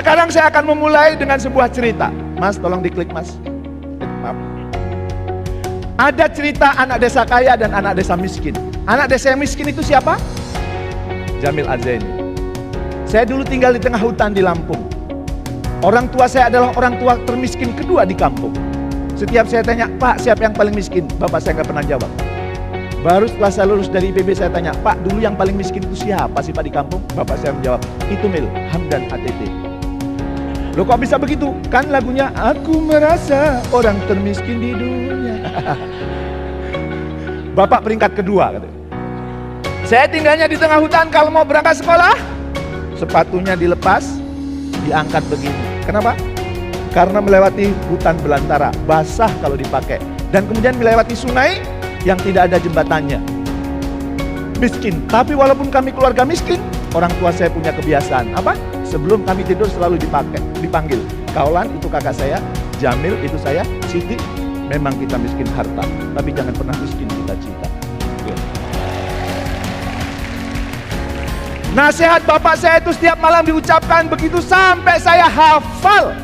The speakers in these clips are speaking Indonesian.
sekarang saya akan memulai dengan sebuah cerita. Mas, tolong diklik, Mas. Maaf. Ada cerita anak desa kaya dan anak desa miskin. Anak desa yang miskin itu siapa? Jamil Azaini. Saya dulu tinggal di tengah hutan di Lampung. Orang tua saya adalah orang tua termiskin kedua di kampung. Setiap saya tanya, Pak, siapa yang paling miskin? Bapak saya nggak pernah jawab. Baru setelah saya lulus dari IPB saya tanya, Pak, dulu yang paling miskin itu siapa sih Pak di kampung? Bapak saya menjawab, itu Mil, Hamdan ATT. Loh kok bisa begitu? Kan lagunya, aku merasa orang termiskin di dunia. Bapak peringkat kedua. Katanya. Saya tinggalnya di tengah hutan, kalau mau berangkat sekolah, sepatunya dilepas, diangkat begini. Kenapa? Karena melewati hutan belantara, basah kalau dipakai. Dan kemudian melewati sungai yang tidak ada jembatannya. Miskin, tapi walaupun kami keluarga miskin, orang tua saya punya kebiasaan. Apa? Sebelum kami tidur selalu dipanggil. Kaulan itu kakak saya, Jamil itu saya, Siti. Memang kita miskin harta, tapi jangan pernah miskin cita-cita. Nasihat bapak saya itu setiap malam diucapkan begitu sampai saya hafal.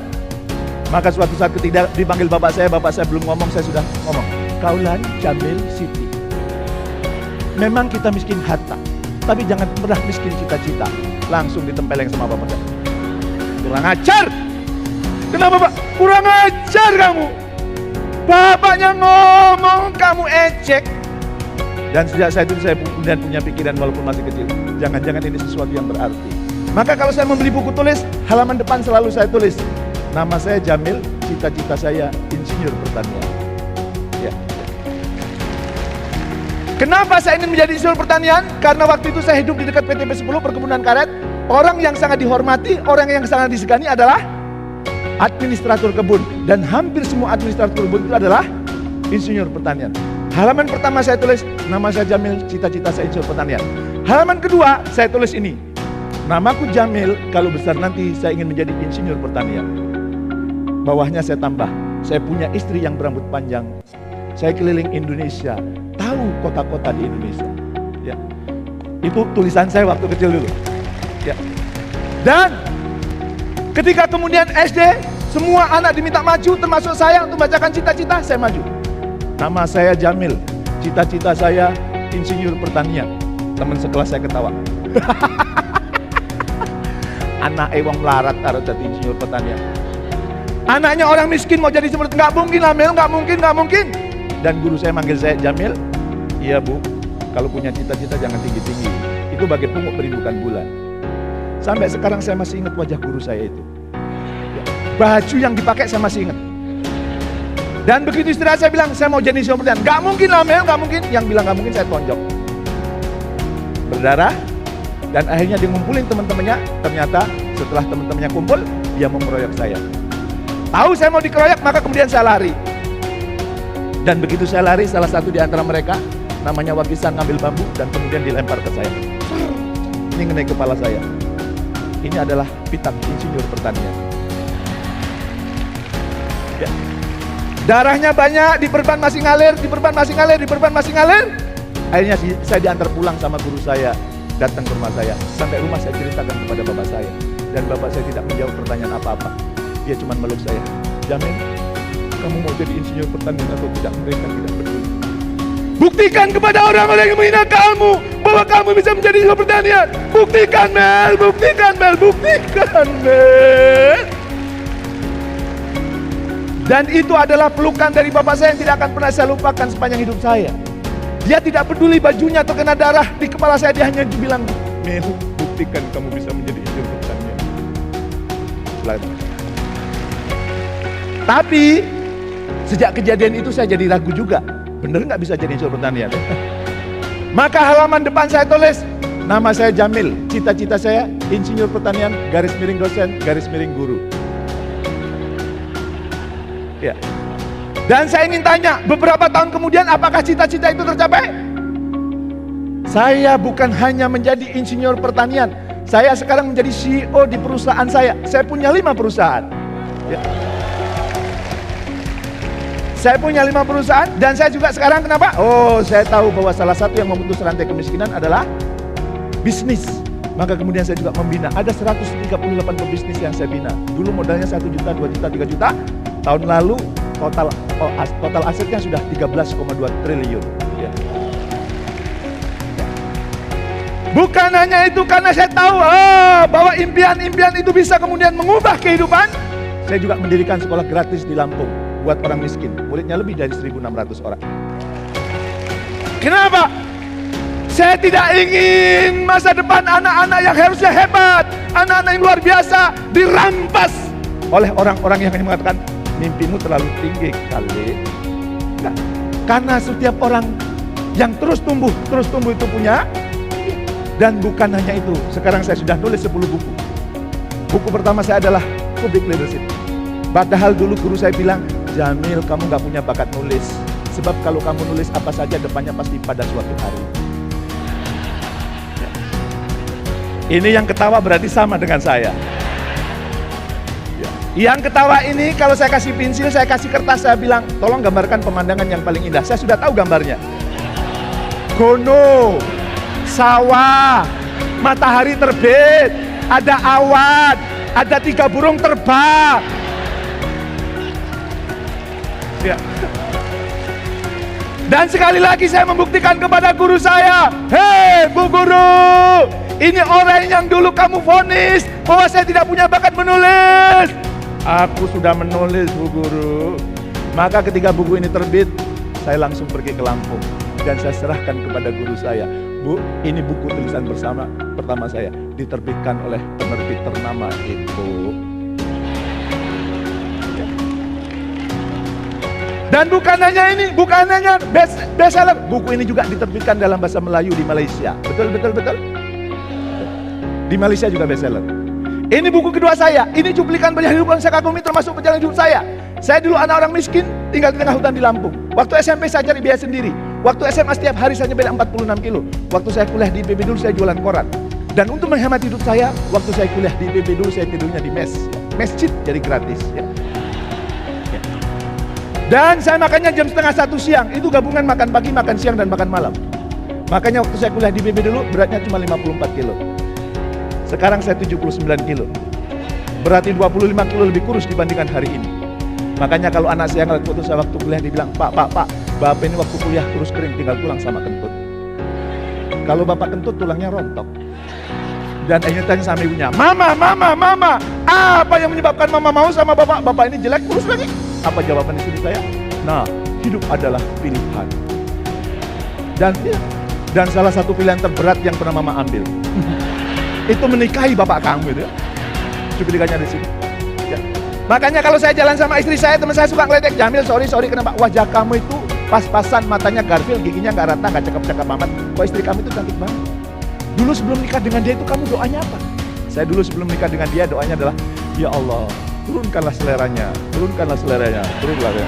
Maka suatu saat ketika dipanggil bapak saya belum ngomong, saya sudah ngomong. Kaulan, Jamil, Siti. Memang kita miskin harta, tapi jangan pernah miskin cita-cita. Langsung ditempeleng sama bapak saya. Kurang ajar. Kenapa Pak? Kurang ajar kamu. Bapaknya ngomong, kamu ejek. Dan sejak saya itu saya kemudian punya pikiran walaupun masih kecil. Jangan-jangan ini sesuatu yang berarti. Maka kalau saya membeli buku tulis, halaman depan selalu saya tulis. Nama saya Jamil, cita-cita saya insinyur pertanian. Ya. Kenapa saya ingin menjadi insinyur pertanian? Karena waktu itu saya hidup di dekat PTP 10 perkebunan karet. Orang yang sangat dihormati, orang yang sangat disegani adalah administrator kebun. Dan hampir semua administrator kebun itu adalah insinyur pertanian. Halaman pertama saya tulis, nama saya Jamil, cita-cita saya insinyur pertanian. Halaman kedua saya tulis ini, namaku Jamil, kalau besar nanti saya ingin menjadi insinyur pertanian. Bawahnya saya tambah, saya punya istri yang berambut panjang. Saya keliling Indonesia, tahu kota-kota di Indonesia. Ya. Itu tulisan saya waktu kecil dulu. Ya. Dan ketika kemudian SD, semua anak diminta maju, termasuk saya untuk membacakan cita-cita, saya maju. Nama saya Jamil, cita-cita saya insinyur pertanian. Teman sekelas saya ketawa. Anak wong melarat harus jadi insinyur pertanian. Anaknya orang miskin mau jadi seperti, nggak mungkin lah Mil, nggak mungkin. Dan guru saya manggil saya, Jamil, iya Bu, kalau punya cita-cita jangan tinggi-tinggi. Itu bagai pungut merindukan bulan. Sampai sekarang saya masih ingat wajah guru saya itu. Baju yang dipakai saya masih ingat. Dan begitu istirahat saya bilang, saya mau jadi insinyur pertanian. Nggak mungkin lah Mil, nggak mungkin. Yang bilang nggak mungkin saya tonjok. Berdarah. Dan akhirnya dia ngumpulin teman-temannya. Ternyata setelah teman-temannya kumpul, dia mengeroyok saya. Tahu saya mau dikeroyok, maka kemudian saya lari. Dan begitu saya lari, salah satu di antara mereka, namanya Wakisan, ngambil bambu dan kemudian dilempar ke saya. Ini ngenai kepala saya. Ini adalah pitak insinyur pertanian. Ya. Darahnya banyak, diperban masih ngalir. Akhirnya saya diantar pulang sama guru saya, datang ke rumah saya. Sampai rumah saya ceritakan kepada bapak saya. Dan bapak saya tidak menjawab pertanyaan apa-apa. Dia cuma meluk saya, Jamil, kamu mau jadi insinyur pertanian atau tidak? Mereka tidak peduli. Buktikan kepada orang-orang yang menghina kamu bahwa kamu bisa menjadi insinyur pertanian. Buktikan Mel. Dan itu adalah pelukan dari bapak saya yang tidak akan pernah saya lupakan sepanjang hidup saya. Dia tidak peduli bajunya terkena darah di kepala saya, dia hanya bilang, Mel, buktikan kamu bisa menjadi insinyur pertanian. Selamat. Tapi sejak kejadian itu saya jadi ragu juga, bener nggak bisa jadi insinyur pertanian? Maka halaman depan saya tulis, nama saya Jamil, cita-cita saya insinyur pertanian, garis miring dosen, garis miring guru. Ya. Dan saya ingin tanya, beberapa tahun kemudian apakah cita-cita itu tercapai? Saya bukan hanya menjadi insinyur pertanian, saya sekarang menjadi CEO di perusahaan saya. Saya punya 5 perusahaan. Ya. Saya punya 5 perusahaan dan saya juga sekarang kenapa? Oh, saya tahu bahwa salah satu yang memutus rantai kemiskinan adalah bisnis. Maka kemudian saya juga membina. Ada 138 pebisnis yang saya bina. Dulu modalnya 1 juta, 2 juta, 3 juta. Tahun lalu total asetnya sudah 13,2 triliun. Ya. Bukan hanya itu, karena saya tahu bahwa impian-impian itu bisa kemudian mengubah kehidupan. Saya juga mendirikan sekolah gratis di Lampung buat orang miskin. Muridnya lebih dari 1.600 orang. Kenapa? Saya tidak ingin masa depan anak-anak yang harusnya hebat, anak-anak yang luar biasa dirampas oleh orang-orang yang mengatakan mimpimu terlalu tinggi kali. Nah, karena setiap orang yang terus tumbuh itu punya. Dan bukan hanya itu, sekarang saya sudah nulis 10 buku. Buku pertama saya adalah Public Leadership. Padahal dulu guru saya bilang, Jamil, kamu gak punya bakat nulis. Sebab kalau kamu nulis apa saja, depannya pasti pada suatu hari. Ini yang ketawa berarti sama dengan saya. Yang ketawa ini, kalau saya kasih pensil, saya kasih kertas, saya bilang, tolong gambarkan pemandangan yang paling indah. Saya sudah tahu gambarnya. Gunung, sawah, matahari terbit, ada awan, ada 3 burung terbang. Ya. Dan sekali lagi saya membuktikan kepada guru saya, hei Bu Guru, ini orang yang dulu kamu vonis bahwa saya tidak punya bakat menulis. Aku sudah menulis Bu Guru. Maka ketika buku ini terbit, saya langsung pergi ke Lampung dan saya serahkan kepada guru saya. Bu, ini buku tulisan pertama saya, diterbitkan oleh penerbit ternama itu. Dan bukan hanya ini, bukan hanya bestseller, buku ini juga diterbitkan dalam bahasa Melayu di Malaysia. Betul. Di Malaysia juga bestseller. Ini buku kedua saya, ini cuplikan perjalanan hidup yang saya kagumi termasuk perjalanan hidup saya. Saya dulu anak orang miskin, tinggal di tengah hutan di Lampung. Waktu SMP saya cari biaya sendiri. Waktu SMA setiap hari saya nyepeda 46 kilo. Waktu saya kuliah di IPB dulu saya jualan koran. Dan untuk menghemat hidup saya, waktu saya kuliah di IPB dulu saya tidurnya di masjid jadi gratis. Ya. Dan saya makannya jam 12:30 siang. Itu gabungan makan pagi, makan siang, dan makan malam. Makanya waktu saya kuliah di IPB dulu beratnya cuma 54 kilo. Sekarang saya 79 kilo. Berarti 25 kilo lebih kurus dibandingkan hari ini. Makanya kalau anak saya ngeliat foto saya waktu kuliah, dibilang, Pak, Bapak ini waktu kuliah kurus kering, tinggal tulang sama kentut. Kalau Bapak kentut, tulangnya rontok. Dan akhirnya tanya sama ibunya, Mama, apa yang menyebabkan Mama mau sama Bapak? Bapak ini jelek, kurus lagi. Apa jawaban istri saya? Nah, hidup adalah pilihan. Dan salah satu pilihan terberat yang pernah Mama ambil, itu menikahi bapak kamu itu. Cuplikannya di sini. Ya. Makanya kalau saya jalan sama istri saya, teman saya suka ngeledek, Jamil, sorry, kenapa wajah kamu itu pas-pasan, matanya Garfield, giginya nggak rata, nggak cakep-cakep amat. Kok istri kamu itu cantik banget. Dulu sebelum nikah dengan dia itu kamu doanya apa? Saya dulu sebelum nikah dengan dia doanya adalah, ya Allah, turunkanlah seleranya. Turunlah ya.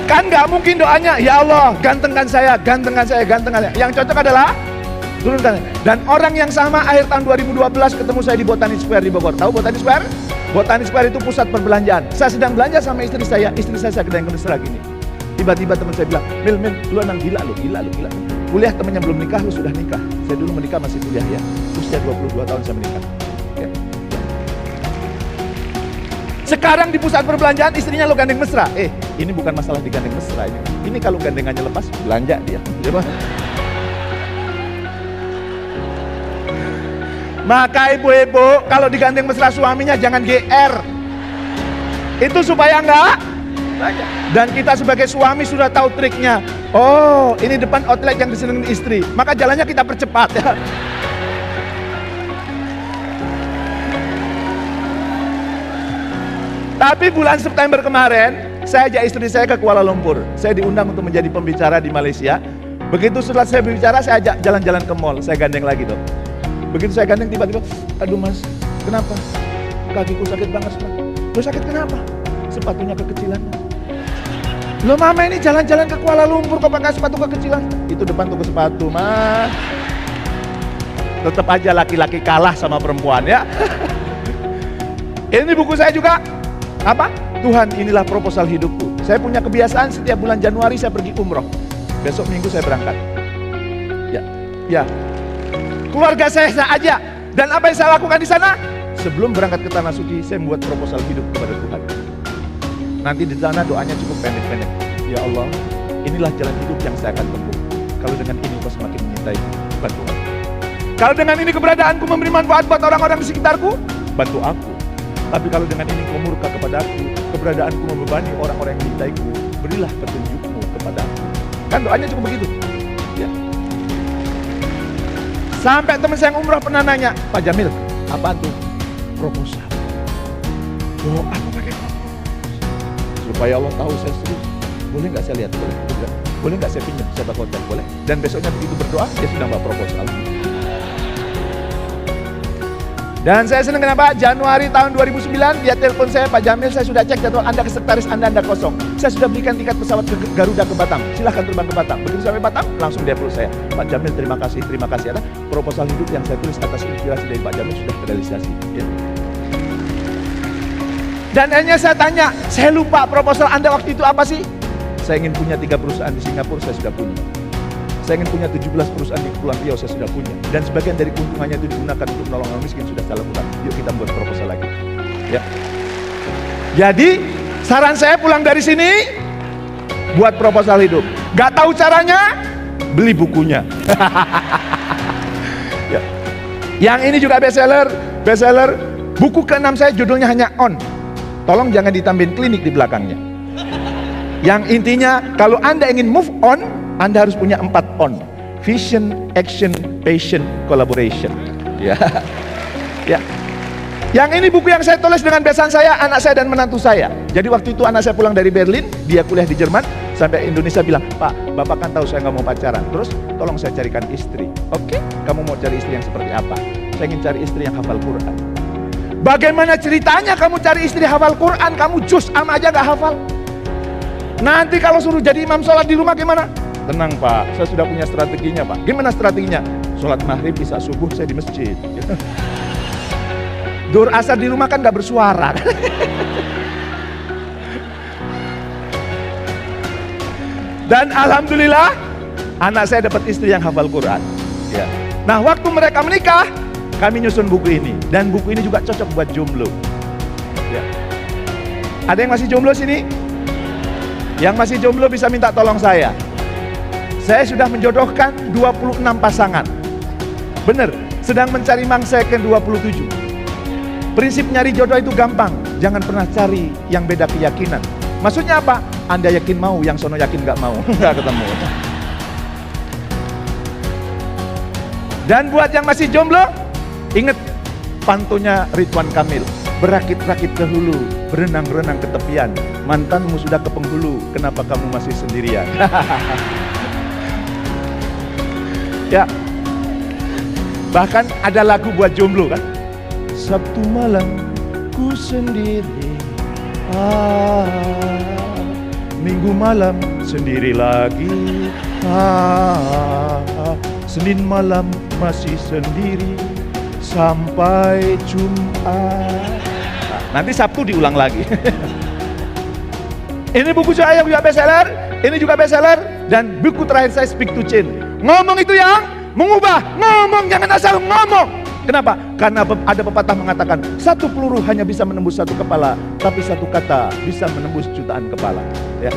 Kan nggak mungkin doanya, ya Allah, gantengkan saya. Yang cocok adalah turunkan. Dan orang yang sama akhir tahun 2012 ketemu saya di Botani Square di Bogor. Tahu Botani Square? Botani Square itu pusat perbelanjaan. Saya sedang belanja sama istri saya sedang mesra gini. Tiba-tiba teman saya bilang, Mil, lu emang gila. Kuliah temennya belum nikah, lu sudah nikah. Saya dulu menikah masih kuliah ya. Usia 22 tahun saya menikah. Ya. Sekarang di pusat perbelanjaan istrinya lo gandeng mesra. Ini bukan masalah digandeng mesra ini. Ini kalau gandengannya lepas, belanja dia. Maka ibu-ibu kalau digandeng mesra suaminya jangan GR. Itu supaya enggak. Dan kita sebagai suami sudah tahu triknya. Oh, ini depan outlet yang disenengin istri. Maka jalannya kita percepat ya. Tapi bulan September kemarin, saya ajak istri saya ke Kuala Lumpur. Saya diundang untuk menjadi pembicara di Malaysia. Begitu setelah saya berbicara, saya ajak jalan-jalan ke mall. Saya gandeng lagi tuh. Begitu saya gandeng, tiba-tiba, aduh mas, kenapa? Kakiku sakit banget. Lo sakit kenapa? Sepatunya kekecilan. Lo mama ini jalan-jalan ke Kuala Lumpur kok pakai sepatu kekecilan? Itu depan toko sepatu, mas. Tetap aja laki-laki kalah sama perempuan ya. Ini buku saya juga. Apa? Tuhan, inilah proposal hidupku. Saya punya kebiasaan setiap bulan Januari saya pergi umroh. besok minggu saya berangkat. Ya. Keluarga saya aja. Dan apa yang saya lakukan di sana? Sebelum berangkat ke Tanah Suci, saya membuat proposal hidup kepada Tuhan. Nanti di sana doanya cukup pendek-pendek. Ya Allah, inilah jalan hidup yang saya akan tempuh. Kalau dengan ini kau semakin menyintai, bantu aku. Kalau dengan ini keberadaanku memberi manfaat buat orang-orang di sekitarku, bantu aku. Tapi kalau dengan ini kau murka kepadaku, keberadaanku membebani orang-orang yang menyintaiku, berilah petunjukmu kepadaku. Kan doanya cukup begitu. Ya. Sampai teman saya yang umrah pernah nanya, Pak Jamil, apaan tuh? Proposal. Doa apa pakai proposal? Supaya Allah tahu saya serius. Boleh nggak saya lihat? Boleh nggak saya pinjam saya hotel? Boleh. Dan besoknya begitu berdoa, dia sudah bawa proposal. Dan saya senang kenapa? Januari tahun 2009 dia telepon saya, Pak Jamil, saya sudah cek jadwal Anda ke sekretaris Anda kosong. Saya sudah belikan tiket pesawat ke Garuda ke Batam. Silahkan terbang ke Batam. Begitu sampai Batam, langsung dia peluk saya. Pak Jamil, terima kasih. Ada proposal hidup yang saya tulis atas inspirasi dari Pak Jamil sudah terrealisasi. Ya. Dan hanya saya tanya, saya lupa proposal Anda waktu itu apa sih? Saya ingin punya 3 perusahaan di Singapura, saya sudah punya. Saya ingin punya 17 perusahaan di Kepulauan Riau, saya sudah punya. Dan sebagian dari keuntungannya itu digunakan untuk menolong orang miskin, sudah saya lakukan. Yuk kita buat proposal lagi. Ya. Jadi, saran saya pulang dari sini, buat proposal hidup. Gak tahu caranya, beli bukunya. Ya. Yang ini juga bestseller. Buku ke-6 saya judulnya hanya On. Tolong jangan ditambahin klinik di belakangnya. Yang intinya, kalau Anda ingin move on, Anda harus punya 4 on. Vision, action, passion, collaboration. Ya. Ya. Yang ini buku yang saya tulis dengan besan saya, anak saya dan menantu saya. Jadi waktu itu anak saya pulang dari Berlin, dia kuliah di Jerman, sampai Indonesia bilang, Pak, Bapak kan tahu saya nggak mau pacaran. Terus tolong saya carikan istri. Oke, kamu mau cari istri yang seperti apa? Saya ingin cari istri yang hafal Quran. Bagaimana ceritanya kamu cari istri hafal Quran, kamu juz am aja gak hafal? Nanti kalau suruh jadi imam sholat di rumah gimana? Tenang Pak, saya sudah punya strateginya Pak. Gimana strateginya? Sholat maghrib, isya subuh saya di masjid. Dur asar di rumah kan gak bersuara. Dan alhamdulillah anak saya dapat istri yang hafal Quran. Ya. Nah waktu mereka menikah, kami nyusun buku ini. Dan buku ini juga cocok buat jomblo. Ya. Ada yang masih jomblo sini? Yang masih jomblo bisa minta tolong saya. Saya sudah menjodohkan 26 pasangan. Bener, sedang mencari mangsa ke 27. Prinsip nyari jodoh itu gampang. Jangan pernah cari yang beda keyakinan. Maksudnya apa? Anda yakin mau, yang sono yakin gak mau. Gak ketemu. Dan buat yang masih jomblo, ingat pantunnya Ridwan Kamil. Berakit-rakit ke hulu, berenang-renang ke tepian. Mantanmu sudah ke penghulu, kenapa kamu masih sendirian? Ya. Bahkan ada lagu buat jomblo kan? Sabtu malam ku sendiri, Minggu malam sendiri lagi, Senin malam masih sendiri, sampai Jumat. Nanti Sabtu diulang lagi. Ini buku saya juga bestseller, ini juga bestseller, dan buku terakhir saya Speak to Change. Ngomong itu yang mengubah, ngomong jangan asal ngomong. Kenapa? Karena ada pepatah mengatakan, satu peluru hanya bisa menembus satu kepala, tapi satu kata bisa menembus jutaan kepala. Ya.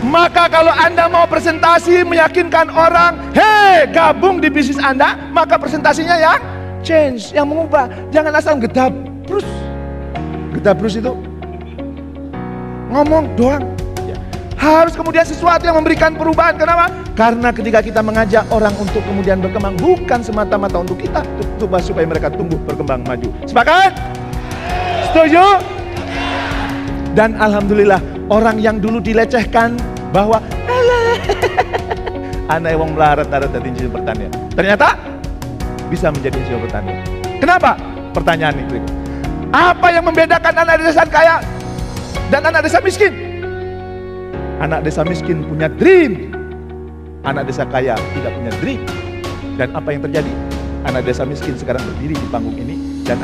Maka kalau Anda mau presentasi meyakinkan orang, hei gabung di bisnis Anda, maka presentasinya yang change, yang mengubah. Jangan asal gedabrus. Gedabrus itu ngomong doang. Ya. Harus kemudian sesuatu yang memberikan perubahan. Kenapa? Karena ketika kita mengajak orang untuk kemudian berkembang, bukan semata-mata untuk kita, supaya mereka tumbuh, berkembang, maju. Sepakat? Setuju? Dan alhamdulillah, orang yang dulu dilecehkan bahwa anak wong melarat-larat dari insinyur pertanian, ternyata bisa menjadi insinyur pertanian. Kenapa? Pertanyaan itu. Apa yang membedakan anak desa kaya dan anak desa miskin? Anak desa miskin punya dream, anak desa kaya tidak punya dream. Dan apa yang terjadi? Anak desa miskin sekarang berdiri di panggung ini dan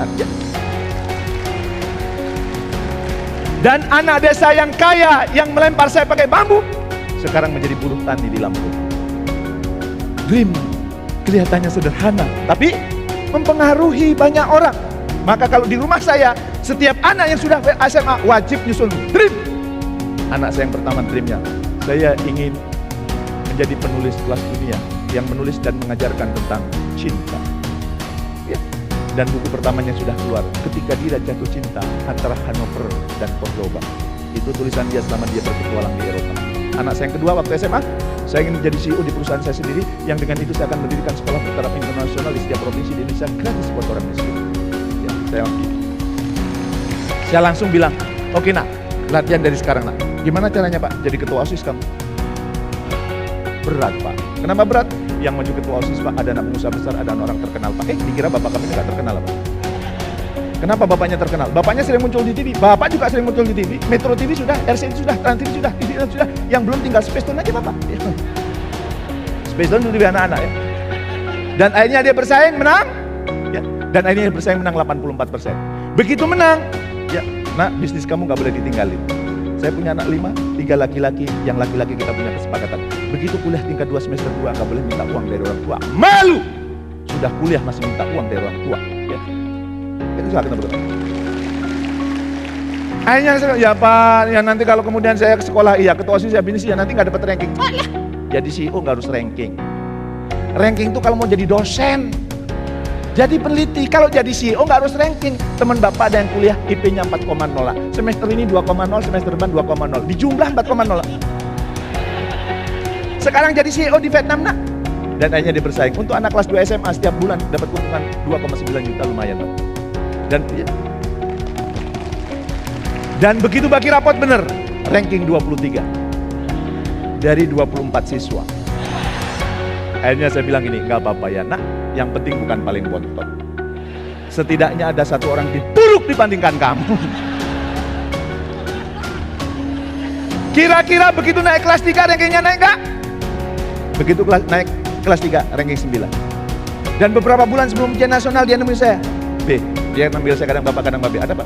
Dan anak desa yang kaya yang melempar saya pakai bambu, sekarang menjadi buruh tani di Lampung. Dream kelihatannya sederhana, tapi mempengaruhi banyak orang. Maka kalau di rumah saya, setiap anak yang sudah SMA wajib nyusun dream. Anak saya yang pertama dreamnya, saya ingin menjadi penulis kelas dunia yang menulis dan mengajarkan tentang cinta. Ya. Dan buku pertamanya sudah keluar, Ketika Dia Jatuh Cinta Antara Hanover dan Cordoba. Itu tulisan dia selama dia berpetualang di Eropa. Anak saya yang kedua waktu SMA, saya ingin menjadi CEO di perusahaan saya sendiri, yang dengan itu saya akan mendirikan sekolah bertaraf internasional di setiap provinsi di Indonesia gratis buat orang miskin. Ya, saya langsung bilang, oke nak, latihan dari sekarang nak. Gimana caranya Pak? Jadi ketua OSIS kamu. Berat Pak. Kenapa berat? Yang maju ketua OSIS Pak, ada anak pengusaha besar, ada orang terkenal Pak. Dikira bapak kami nggak terkenal Pak. Kenapa bapaknya terkenal? Bapaknya sering muncul di TV, bapak juga sering muncul di TV. Metro TV sudah, RCTI sudah, Trans TV sudah, TV sudah. Yang belum tinggal Space Tune aja bapak. Space Tune lebih anak-anak ya. Dan akhirnya dia bersaing menang. Ya. Dan akhirnya dia bersaing menang 84%. Begitu menang, ya, nak bisnis kamu nggak boleh ditinggalin. Saya punya anak 5, 3 laki-laki, yang laki-laki kita punya kesepakatan. Begitu kuliah tingkat 2 semester 2, nggak boleh minta uang dari orang tua. Malu! Sudah kuliah masih minta uang dari orang tua. Ya. Itu salah kenapa? Akhirnya saya, ya Pak, ya nanti kalau kemudian saya ke sekolah, iya ketua OSIS, ya bisnis, ya nanti nggak dapat ranking. Oh ya, jadi CEO nggak harus ranking. Ranking itu kalau mau jadi dosen. Jadi peneliti, kalau jadi CEO nggak harus ranking. Teman bapak ada yang kuliah IP-nya 4,0. Semester ini 2,0, semester depan 2,0. Di jumlah 4,0. Sekarang jadi CEO di Vietnam nak. Dan akhirnya dia bersaing. Untuk anak kelas 2 SMA setiap bulan dapat keuntungan 2,9 juta, lumayan Pak. Dan begitu bagi rapot bener, ranking 23 dari 24 siswa. Akhirnya saya bilang ini, nggak apa-apa ya nak, yang penting bukan paling bontot. Setidaknya ada satu orang lebih buruk dibandingkan kamu. Kira-kira begitu naik kelas 3 rankingnya naik nggak? Begitu naik kelas 3 ranking 9. Dan beberapa bulan sebelum ujian nasional dia nemuin saya. B, dia ngambil saya kadang bapak kadang babi. Ada Pak?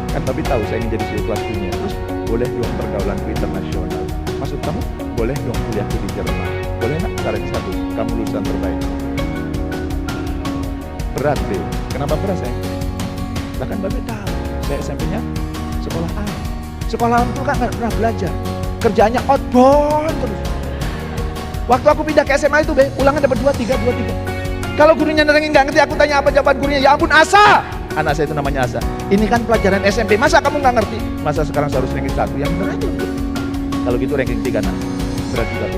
Kan babi tahu saya ingin jadi CEO kelas dunia. Terus boleh dong pergaulanku internasional. Maksud kamu boleh dong kuliahku di Jerman. Boleh nak? Syaratnya satu, kamu lulusan terbaik. Berat deh. Kenapa berat saya? Bahkan babi tahu. Saya SMP-nya sekolah A. Sekolah A itu kan nggak pernah belajar. Kerjaannya outbound terus. Waktu aku pindah ke SMA itu, ulangan dapat 2, 3. Kalau gurunya nerengin nggak ngerti, aku tanya apa jawaban gurunya, ya ampun Asa. Anak saya itu namanya Asa. Ini kan pelajaran SMP, masa kamu nggak ngerti? Masa sekarang harus ranking 1? Yang benar aja. Kalau gitu ranking 3 nak, berat juga B.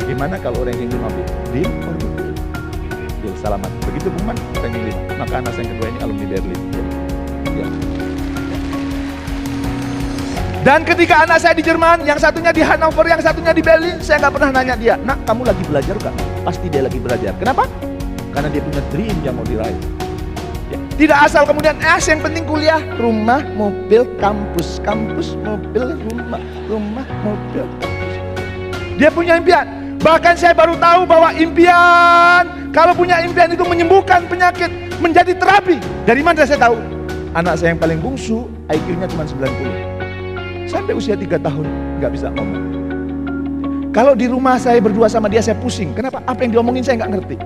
Gimana kalau ranking 5 B? Deal or no deal? Deal, selamat. Begitu Bung Man, ranking 5. Maka anak saya yang kedua ini alumni Berlin. Ya. Dan ketika anak saya di Jerman, yang satunya di Hanover, yang satunya di Berlin, saya nggak pernah nanya dia, nak kamu lagi belajar kan? Pasti dia lagi belajar. Kenapa? Karena dia punya dream yang mau diraih. Ya. Tidak asal kemudian, yang penting kuliah, rumah, mobil, kampus, mobil, rumah, mobil, kampus. Dia punya impian. Bahkan saya baru tahu bahwa impian, kalau punya impian itu menyembuhkan penyakit, menjadi terapi. Dari mana saya tahu? Anak saya yang paling bungsu, IQ-nya cuma 90. Sampai usia 3 tahun nggak bisa ngomong. Kalau di rumah saya berdua sama dia, saya pusing. Kenapa? Apa yang diomongin saya nggak ngerti.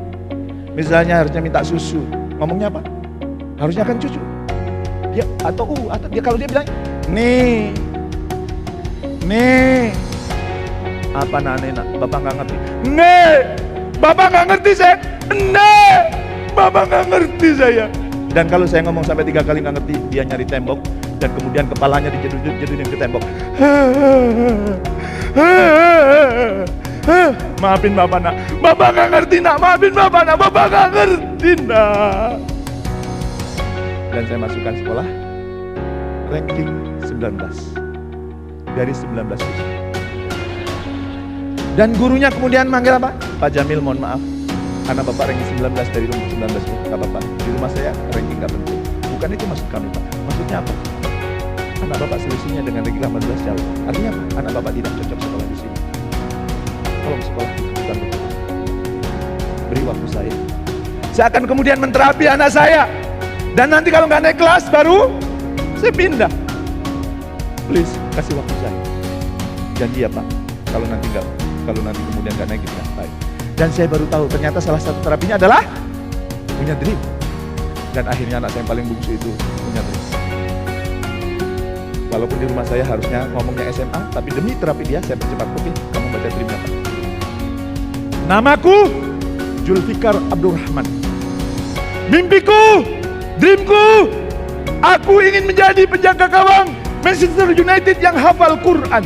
Misalnya harusnya minta susu, ngomongnya apa? Harusnya kan cucu. Dia atau dia kalau dia bilang nih, apa nak, bapak nggak ngerti. Nih, bapak nggak ngerti saya. Nih, bapak nggak ngerti saya. Dan kalau saya ngomong sampai 3 kali nggak ngerti, dia nyari tembok. Dan kemudian kepalanya dijedudin ke tembok. Maafin bapak nak, bapak gak ngerti nak, maafin bapak nak, bapak gak ngerti nak. Dan saya masukkan sekolah, ranking 19 dari 19 siswa. Dan gurunya kemudian manggil apa? Pak Jamil, mohon maaf, anak bapak ranking 19 dari 19 itu. Gak apa-apa, di rumah saya ranking gak penting. Bukan itu maksud kami Pak. Maksudnya apa? Anak bapak selisihnya dengan ranking 18 jauh. Artinya apa? Anak bapak tidak cocok sekolah di sini. Tolong sekolah bukan betul. Beri waktu saya. Saya akan kemudian menterapi anak saya. Dan nanti kalau nggak naik kelas baru saya pindah. Please kasih waktu saya. Janji ya Pak. Kalau nanti kemudian nggak naik, kita ngapain? Dan saya baru tahu ternyata salah satu terapinya adalah punya dream. Dan akhirnya anak saya yang paling bungsu itu punya dream. Walaupun di rumah saya harusnya ngomongnya SMA, tapi demi terapi dia saya percepat. Oke, kamu baca dreamnya Pak. Namaku Julfikar Abdurrahman. Mimpiku, dreamku, aku ingin menjadi penjaga gawang Manchester United yang hafal Quran.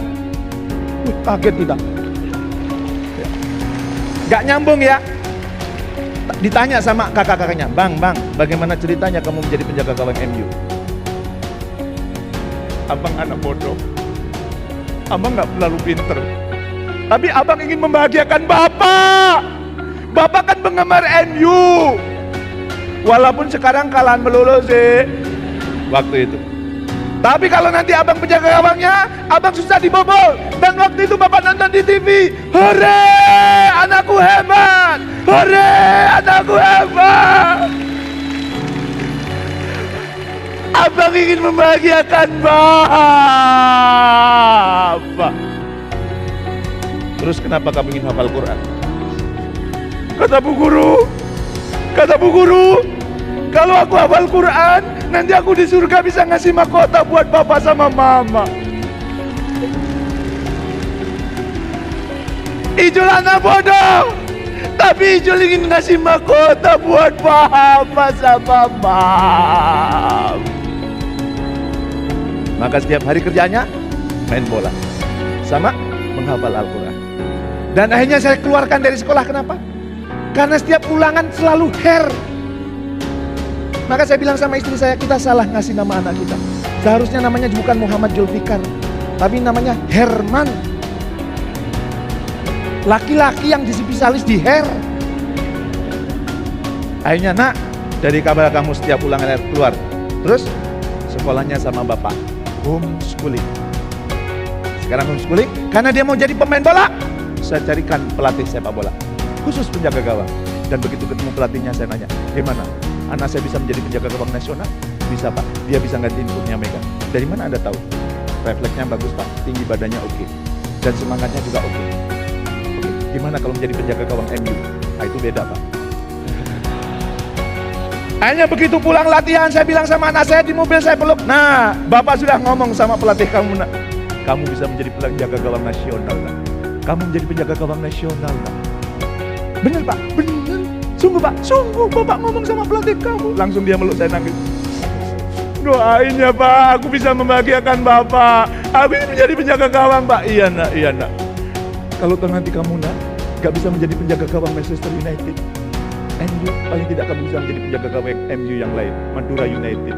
Kaget kita. Gak nyambung ya. Ditanya sama kakak-kakaknya, Bang, bagaimana ceritanya kamu menjadi penjaga gawang MU? Abang anak bodoh. Abang gak terlalu pinter. Tapi abang ingin membahagiakan Bapak. Bapak kan penggemar MU. Walaupun sekarang kalahan melulu sih waktu itu. Tapi kalau nanti abang penjaga gawangnya, abang susah dibobol. Dan waktu itu Bapak nonton di TV, hore, anakku hebat, hore, anakku hebat. Abang ingin membahagiakan Bapak. Terus kenapa kamu ingin hafal Quran? Kata Bu Guru, kalau aku hafal Quran, nanti aku di surga bisa ngasih mahkota buat Bapak sama Mama. Ijul anak bodoh, tapi Ijul ingin ngasih mahkota buat Bapak sama Mama. Maka setiap hari kerjanya main bola sama menghafal Al-Quran. Dan akhirnya saya keluarkan dari sekolah. Kenapa? Karena setiap ulangan selalu her. Maka saya bilang sama istri saya, kita salah ngasih nama anak kita. Seharusnya namanya bukan Muhammad Julfikar, tapi namanya Herman. Laki-laki yang spesialis di hair. Akhirnya, nak, dari kabar kamu setiap ulangan keluar. Terus sekolahnya sama bapak, homeschooling. Sekarang homeschooling karena dia mau jadi pemain bola. Saya carikan pelatih sepak bola khusus penjaga gawang. Dan begitu ketemu pelatihnya, saya nanya, gimana? Anak saya bisa menjadi penjaga gawang nasional? Bisa Pak, dia bisa gantiin Kurnia Mega. Dari mana Anda tahu? Refleksnya bagus Pak, tinggi badannya oke, dan semangatnya juga oke. Gimana kalau menjadi penjaga gawang MU? Nah itu beda Pak. Hanya begitu pulang latihan, saya bilang sama anak saya di mobil, saya peluk. Nah, Bapak sudah ngomong sama pelatih kamu, nak. Kamu bisa menjadi penjaga gawang nasional, nak. Kamu menjadi penjaga gawang nasional, nak. Bener Pak, bener. Sungguh Pak, sungguh Bapak ngomong sama pelatih kamu. Langsung dia meluk, saya nangis. Doain ya Pak, aku bisa membahagiakan Bapak. Aku ingin menjadi penjaga gawang Pak. Iya nak, iya nak. Kalau nanti kamu nak gak bisa menjadi penjaga gawang Manchester United, MU, paling tidak kamu bisa menjadi penjaga gawang MU yang lain, Madura United.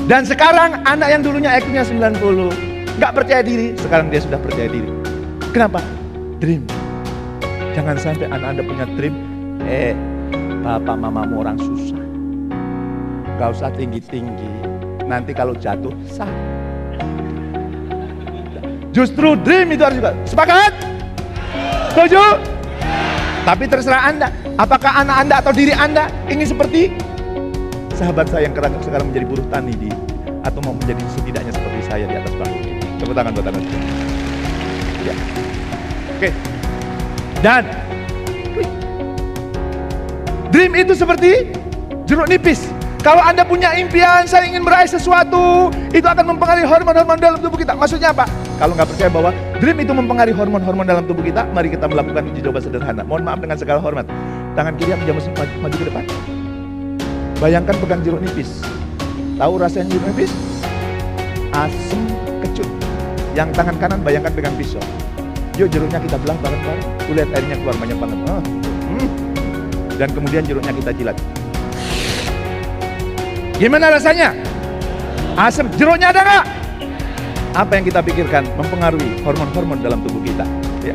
Dan sekarang anak yang dulunya IQ-nya 90, gak percaya diri, sekarang dia sudah percaya diri. Kenapa? Dream. Jangan sampai anak Anda punya dream, bapak mamamu orang susah. Gak usah tinggi-tinggi, nanti kalau jatuh sah. Justru dream itu harus juga. Sepakat? Setuju? Tapi terserah Anda, apakah anak Anda atau diri Anda ingin seperti sahabat saya yang sekarang menjadi buruh tani atau mau menjadi setidaknya seperti saya di atas panggung ini. Tepuk tangan buat Anda. Ya. Oke. Dan dream itu seperti jeruk nipis. Kalau Anda punya impian, saya ingin meraih sesuatu, itu akan mempengaruhi hormon-hormon dalam tubuh kita. Maksudnya apa? Kalau nggak percaya bahwa dream itu mempengaruhi hormon-hormon dalam tubuh kita, mari kita melakukan uji coba sederhana. Mohon maaf dengan segala hormat. Tangan kiri yang maju ke depan. Bayangkan pegang jeruk nipis. Tahu rasanya jeruk nipis? Asam kecut. Yang tangan kanan bayangkan pegang pisau. Yuk jeruknya kita belah bareng-bareng. Tuh lihat airnya keluar banyak banget. Dan kemudian jeruknya kita jilat. Gimana rasanya? Asam. Jeruknya ada nggak? Apa yang kita pikirkan mempengaruhi hormon-hormon dalam tubuh kita. Ya.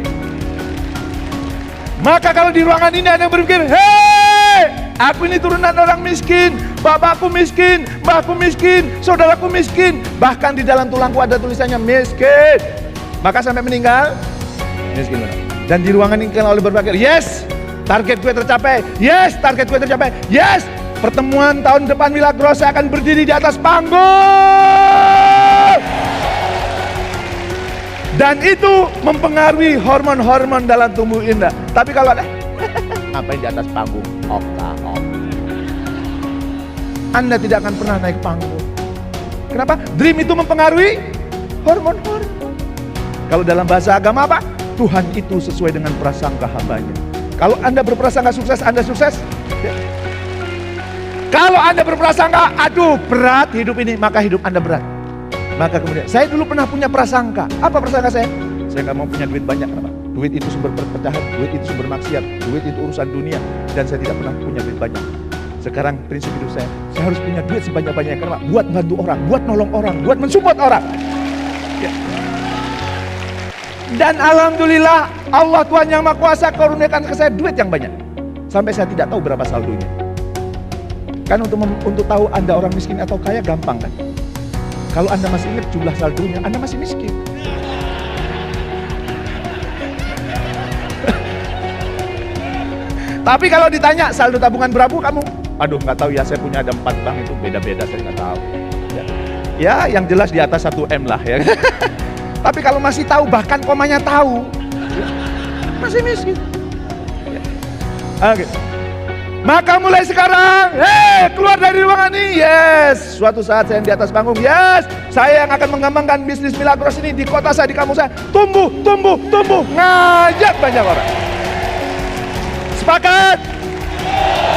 Maka kalau di ruangan ini ada yang berpikir, hei, aku ini turunan orang miskin, bapakku miskin, mbahku miskin, saudaraku miskin, bahkan di dalam tulangku ada tulisannya miskin. Maka sampai meninggal, miskin benar. Dan di ruangan ini kalau berpikir, yes, target gue tercapai, yes, target gue tercapai, yes, Pertemuan tahun depan Milagros saya akan berdiri di atas panggung. Dan itu mempengaruhi hormon-hormon dalam tubuh Anda. Tapi kalau ada ngapain di atas panggung? Anda tidak akan pernah naik panggung. Kenapa? Dream itu mempengaruhi hormon-hormon. Kalau dalam bahasa agama apa? Tuhan itu sesuai dengan prasangka hambanya. Kalau Anda berprasangka sukses, Anda sukses. Ya. Kalau Anda berprasangka, aduh berat hidup ini, maka hidup Anda berat. Maka kemudian, saya dulu pernah punya prasangka. Apa prasangka saya? Saya nggak mau punya duit banyak, kenapa? Duit itu sumber perpecahan, duit itu sumber maksiat, duit itu urusan dunia. Dan saya tidak pernah punya duit banyak. Sekarang prinsip hidup saya harus punya duit sebanyak-banyaknya. Kenapa? Buat bantu orang, buat nolong orang, buat mensupport orang. Ya. Dan alhamdulillah, Allah Tuhan yang Maha Kuasa karuniakan ke saya duit yang banyak. Sampai saya tidak tahu berapa saldonya. Kan untuk tahu Anda orang miskin atau kaya gampang kan? Kalau Anda masih ingat jumlah saldonya, Anda masih miskin. Tapi kalau ditanya saldo tabungan berapa kamu? Aduh nggak tahu ya, saya punya ada 4 bank itu beda-beda, saya nggak tahu. Ya yang jelas di atas 1 M lah ya. Tapi kalau masih tahu, bahkan komanya tahu, masih miskin. Oke. Maka mulai sekarang, keluar dari ruangan ini, yes. Suatu saat saya di atas panggung, yes. Saya yang akan mengembangkan bisnis Milagros ini di kota saya, di kampung saya. Tumbuh, ngajak banyak orang. Sepakat?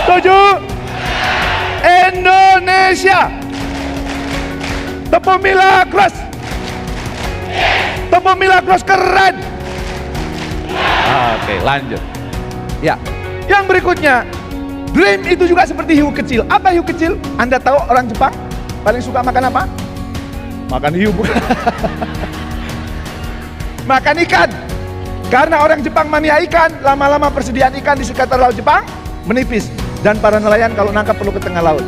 Setuju? Indonesia. Tepuk Milagros. Tepuk Milagros keren. Oke, lanjut. Ya, yang berikutnya. Dream itu juga seperti hiu kecil. Apa hiu kecil? Anda tahu orang Jepang paling suka makan apa? Makan hiu bukan? Makan ikan. Karena orang Jepang mania ikan, lama-lama persediaan ikan di sekitar laut Jepang menipis. Dan para nelayan kalau nangkap perlu ke tengah laut.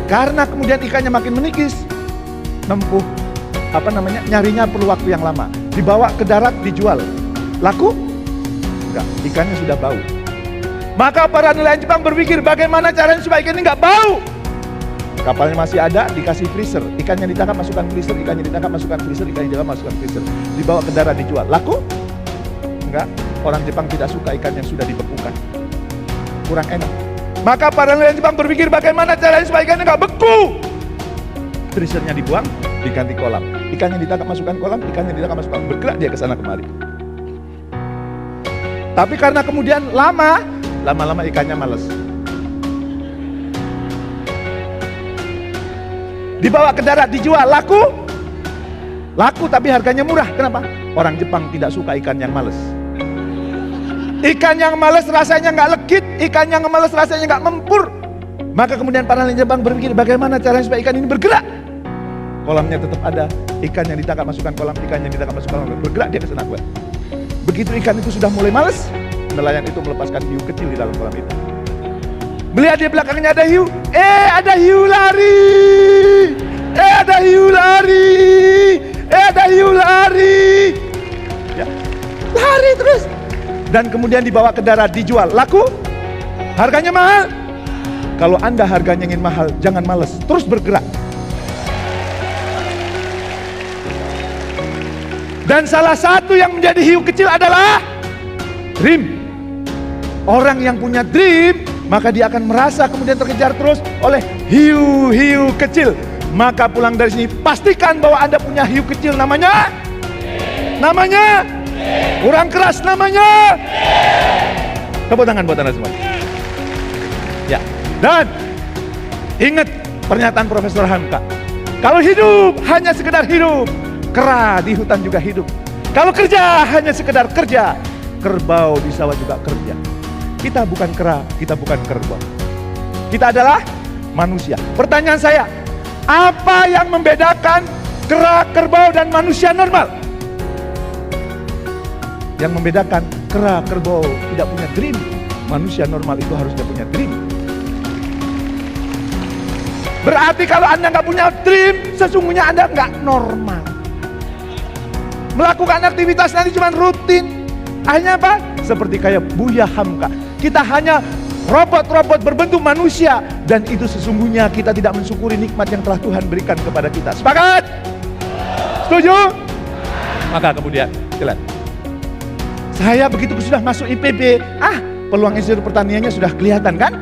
Karena kemudian ikannya makin menipis, nempuh nyarinya perlu waktu yang lama. Dibawa ke darat dijual. Laku? Enggak, ikannya sudah bau. Maka para nelayan Jepang berpikir bagaimana caranya supaya ikan ini nggak bau. Kapalnya masih ada, dikasih freezer. Ikannya ditangkap, masukkan freezer. Ikannya ditangkap, masukkan freezer. Ikannya ditangkap, masukkan freezer. Dibawa ke darat dijual. Laku? Enggak. Orang Jepang tidak suka ikan yang sudah dibekukan. Kurang enak. Maka para nelayan Jepang berpikir bagaimana caranya supaya ikannya nggak beku. Freezernya dibuang, diganti kolam. Ikannya ditangkap, masukkan kolam. Ikannya ditangkap, masukkan, bergerak dia ke sana kemari. Tapi karena kemudian lama-lama ikannya males. Dibawa ke darat dijual, laku? Laku tapi harganya murah. Kenapa? Orang Jepang tidak suka ikan yang males. Ikan yang males rasanya nggak legit, ikan yang males rasanya nggak mempur. Maka kemudian para nelayan Jepang berpikir bagaimana caranya supaya ikan ini bergerak. Kolamnya tetap ada, ikan yang ditangkap masukkan kolam, ikan yang ditangkap masukkan kolam, bergerak dia ke sana. Begitu ikan itu sudah mulai males, nelayan itu melepaskan hiu kecil di dalam kolam itu. Melihat di belakangnya ada hiu, ada hiu lari, ada hiu lari, ada hiu lari, ya, lari terus. Dan kemudian dibawa ke darat dijual, laku, harganya mahal. Kalau Anda harganya ingin mahal, jangan males, terus bergerak. Dan salah satu yang menjadi hiu kecil adalah dream. Orang yang punya dream, maka dia akan merasa kemudian terkejar terus oleh hiu-hiu kecil. Maka pulang dari sini, pastikan bahwa Anda punya hiu kecil namanya kurang keras namanya. Tepuk tangan buat Anda semua. Ya, dan ingat pernyataan Profesor Hamka. Kalau hidup hanya sekedar hidup, kera di hutan juga hidup. Kalau kerja hanya sekedar kerja, kerbau di sawah juga kerja. Kita bukan kera, kita bukan kerbau. Kita adalah manusia. Pertanyaan saya, apa yang membedakan kera, kerbau, dan manusia normal? Yang membedakan kera, kerbau tidak punya dream, manusia normal itu harusnya punya dream. Berarti kalau Anda nggak punya dream, sesungguhnya Anda nggak normal. Melakukan aktivitas nanti cuma rutin. Akhirnya apa? Seperti kayak Buya Hamka. Kita hanya robot-robot berbentuk manusia, dan itu sesungguhnya kita tidak mensyukuri nikmat yang telah Tuhan berikan kepada kita. Sepakat? Setuju? Maka kemudian, jelas. Saya begitu sudah masuk IPB, peluang Institut Pertaniannya sudah kelihatan kan?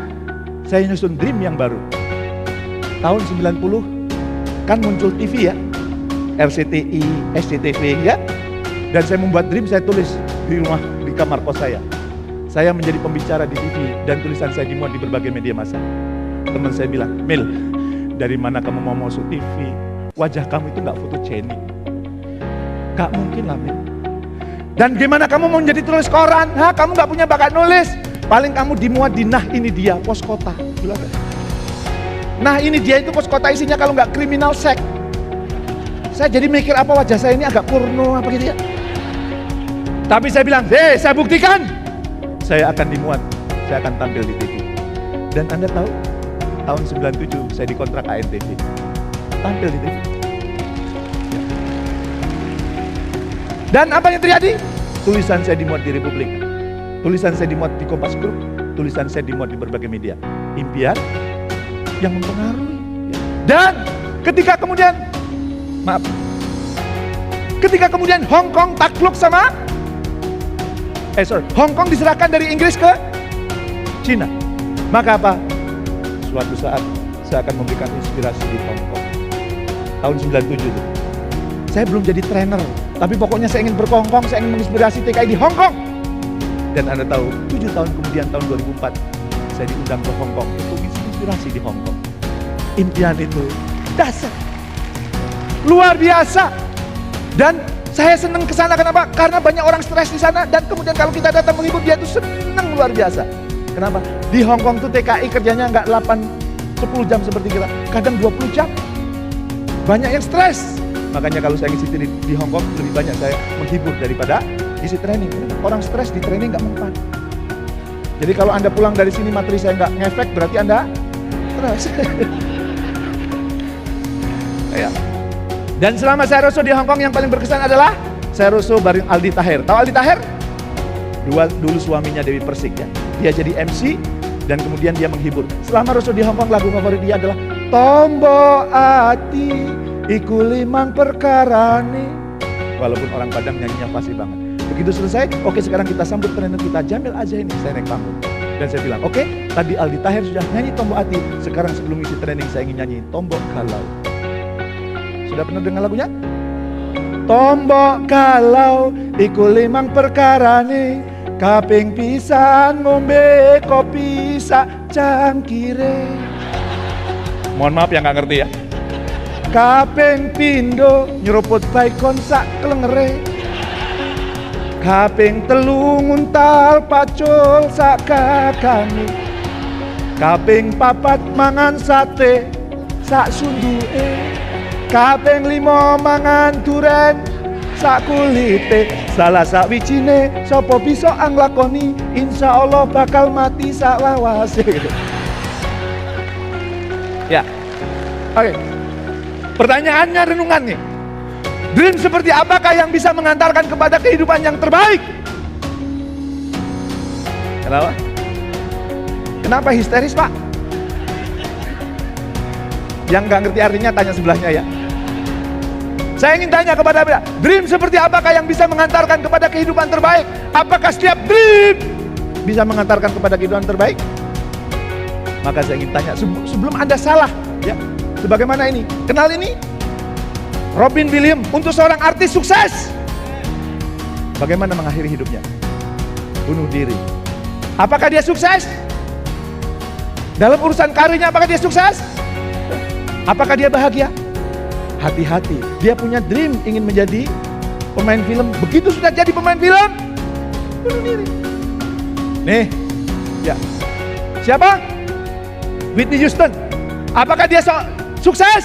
Saya nyusun dream yang baru. Tahun 90 kan muncul TV ya, RCTI, SCTV ya. Dan saya membuat dream, saya tulis di rumah, di kamar kos saya. Saya menjadi pembicara di TV dan tulisan saya dimuat di berbagai media massa. Teman saya bilang, Mil, dari mana kamu mau masuk TV? Wajah kamu itu gak foto Jenny. Gak mungkin lah, Mil. Dan gimana kamu mau jadi tulis koran? Kamu gak punya bakat nulis. Paling kamu dimuat di Nah Ini Dia, pos kota. Nah Ini Dia itu pos kota, isinya kalau gak kriminal seks. Saya jadi mikir apa wajah saya ini agak porno apa gitu ya. Tapi saya bilang, saya buktikan. Saya akan dimuat, saya akan tampil di TV. Dan Anda tahu, tahun 97 saya dikontrak ANTV. Tampil di TV. Dan apa yang terjadi? Tulisan saya dimuat di Republik. Tulisan saya dimuat di Kompas Group. Tulisan saya dimuat di berbagai media. Impian yang mempengaruhi. Dan ketika kemudian, ketika kemudian Hong Kong takluk sama Hong Kong diserahkan dari Inggris ke Cina. Maka apa? Suatu saat saya akan memberikan inspirasi di Hong Kong. Tahun 97 itu. Saya belum jadi trainer, tapi pokoknya saya ingin berkongkong, saya ingin menginspirasi TKI di Hong Kong. Dan Anda tahu, 7 tahun kemudian tahun 2004, saya diundang ke Hong Kong untuk inspirasi di Hong Kong. Impian itu dasar. Luar biasa. Dan saya senang ke sana, kenapa? Karena banyak orang stres di sana, dan kemudian kalau kita datang menghibur dia itu senang luar biasa. Kenapa? Di Hong Kong tuh TKI kerjanya nggak 8-10 jam seperti kita, kadang 20 jam. Banyak yang stres. Makanya kalau saya ngisi di Hong Kong lebih banyak saya menghibur daripada isi training. Orang stres di training nggak mempan. Jadi kalau Anda pulang dari sini materi saya nggak ngefek, berarti Anda stres. Ya. Dan selama saya roso di Hong Kong yang paling berkesan adalah saya roso bareng Aldi Taher. Tahu Aldi Taher? Dulu suaminya Dewi Persik ya. Dia jadi MC dan kemudian dia menghibur. Selama roso di Hong Kong lagu favorit dia adalah Tombo Ati Iku Limang Perkara nih. Walaupun orang Padang nyanyinya pasti banget. Begitu selesai, oke sekarang kita sambut trainer kita Jamil aja ini. Saya naik panggung dan saya bilang, oke, tadi Aldi Taher sudah nyanyi Tombo Ati. Sekarang sebelum isi training saya ingin nyanyi Tombo Kalau. Sudah pernah dengar lagunya? Tombo kalau iku limang perkara nih, kaping pisan ngombe kopi sak cangkire. Mohon maaf yang nggak ngerti ya. Kaping pindo nyeruput baikon sak kelengere. Kaping telu nguntal pacul sak kakami. Kaping papat mangan sate sak sunduke. Kaping 5 mangan duren sak kulite. Salah sak wijine sapa bisa anglakoni, insyaallah bakal mati sak lawase. Ya. Oke. Pertanyaannya renungan nih. Dream seperti apakah yang bisa mengantarkan kepada kehidupan yang terbaik? Kenapa? Kenapa histeris, Pak? Yang gak ngerti artinya tanya sebelahnya ya. Saya ingin tanya kepada Anda, dream seperti apakah yang bisa mengantarkan kepada kehidupan terbaik? Apakah setiap dream bisa mengantarkan kepada kehidupan terbaik? Maka saya ingin tanya sebelum Anda salah ya. Sebagaimana ini, kenal ini? Robin Williams untuk seorang artis sukses. Bagaimana mengakhiri hidupnya? Bunuh diri. Apakah dia sukses? Dalam urusan karirnya apakah dia sukses? Apakah dia bahagia? Hati-hati, dia punya dream ingin menjadi pemain film. Begitu sudah jadi pemain film, bunuh diri. Nih, ya. Siapa? Whitney Houston. Apakah dia sukses?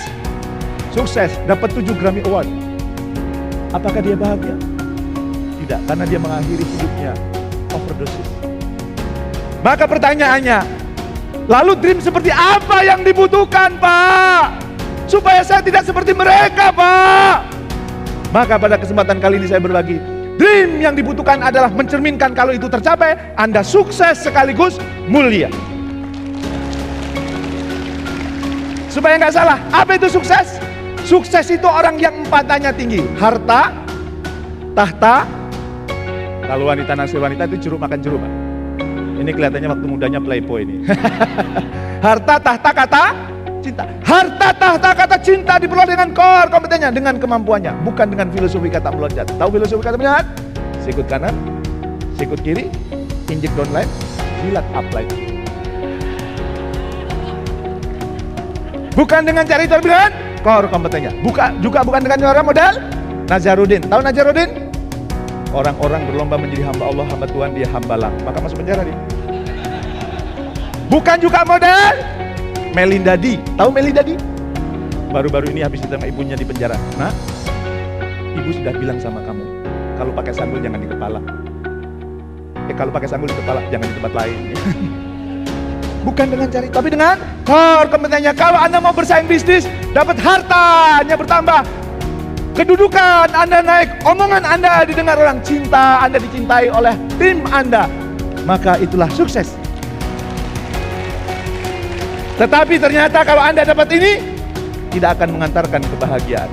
Sukses, dapat 7 Grammy Award. Apakah dia bahagia? Tidak, karena dia mengakhiri hidupnya overdosis. Maka pertanyaannya, lalu dream seperti apa yang dibutuhkan, Pak? Supaya saya tidak seperti mereka, Pak. Maka pada kesempatan kali ini saya berbagi, Dream yang dibutuhkan adalah mencerminkan kalau itu tercapai, Anda sukses sekaligus mulia. Supaya nggak salah, apa itu sukses? Sukses itu orang yang empatannya tinggi. Harta, tahta. Kalau wanita naksir wanita itu jeruk makan jeruk, Pak. Ini kelihatannya waktu mudanya playboy ini. Harta, tahta, kata cinta. Harta, tahta, kata cinta diperoleh dengan core kompetennya, dengan kemampuannya, bukan dengan filosofi kata meloncat. Tahu filosofi kata meloncat? Sikut kanan, sikut kiri, injek downline, jilat upline. Bukan dengan cari dengan core kompetennya. Bukan dengan orang modal. Nazarudin, tahu Nazarudin? Orang-orang berlomba menjadi hamba Allah, hamba Tuhan, dia hambalang, maka masuk penjara dia. Bukan juga modal Melinda Di, tahu Melinda Di? Baru-baru ini habis ditangkap ibunya di penjara. Nah, ibu sudah bilang sama kamu, kalau pakai sanggul jangan di kepala. Kalau pakai sanggul di kepala jangan di tempat lain. Bukan dengan cari, tapi dengan core kompetennya. Kalau Anda mau bersaing bisnis, dapat hartanya bertambah, kedudukan Anda naik, omongan Anda didengar orang, cinta Anda dicintai oleh tim Anda, maka itulah sukses. Tetapi ternyata kalau Anda dapat ini, tidak akan mengantarkan kebahagiaan.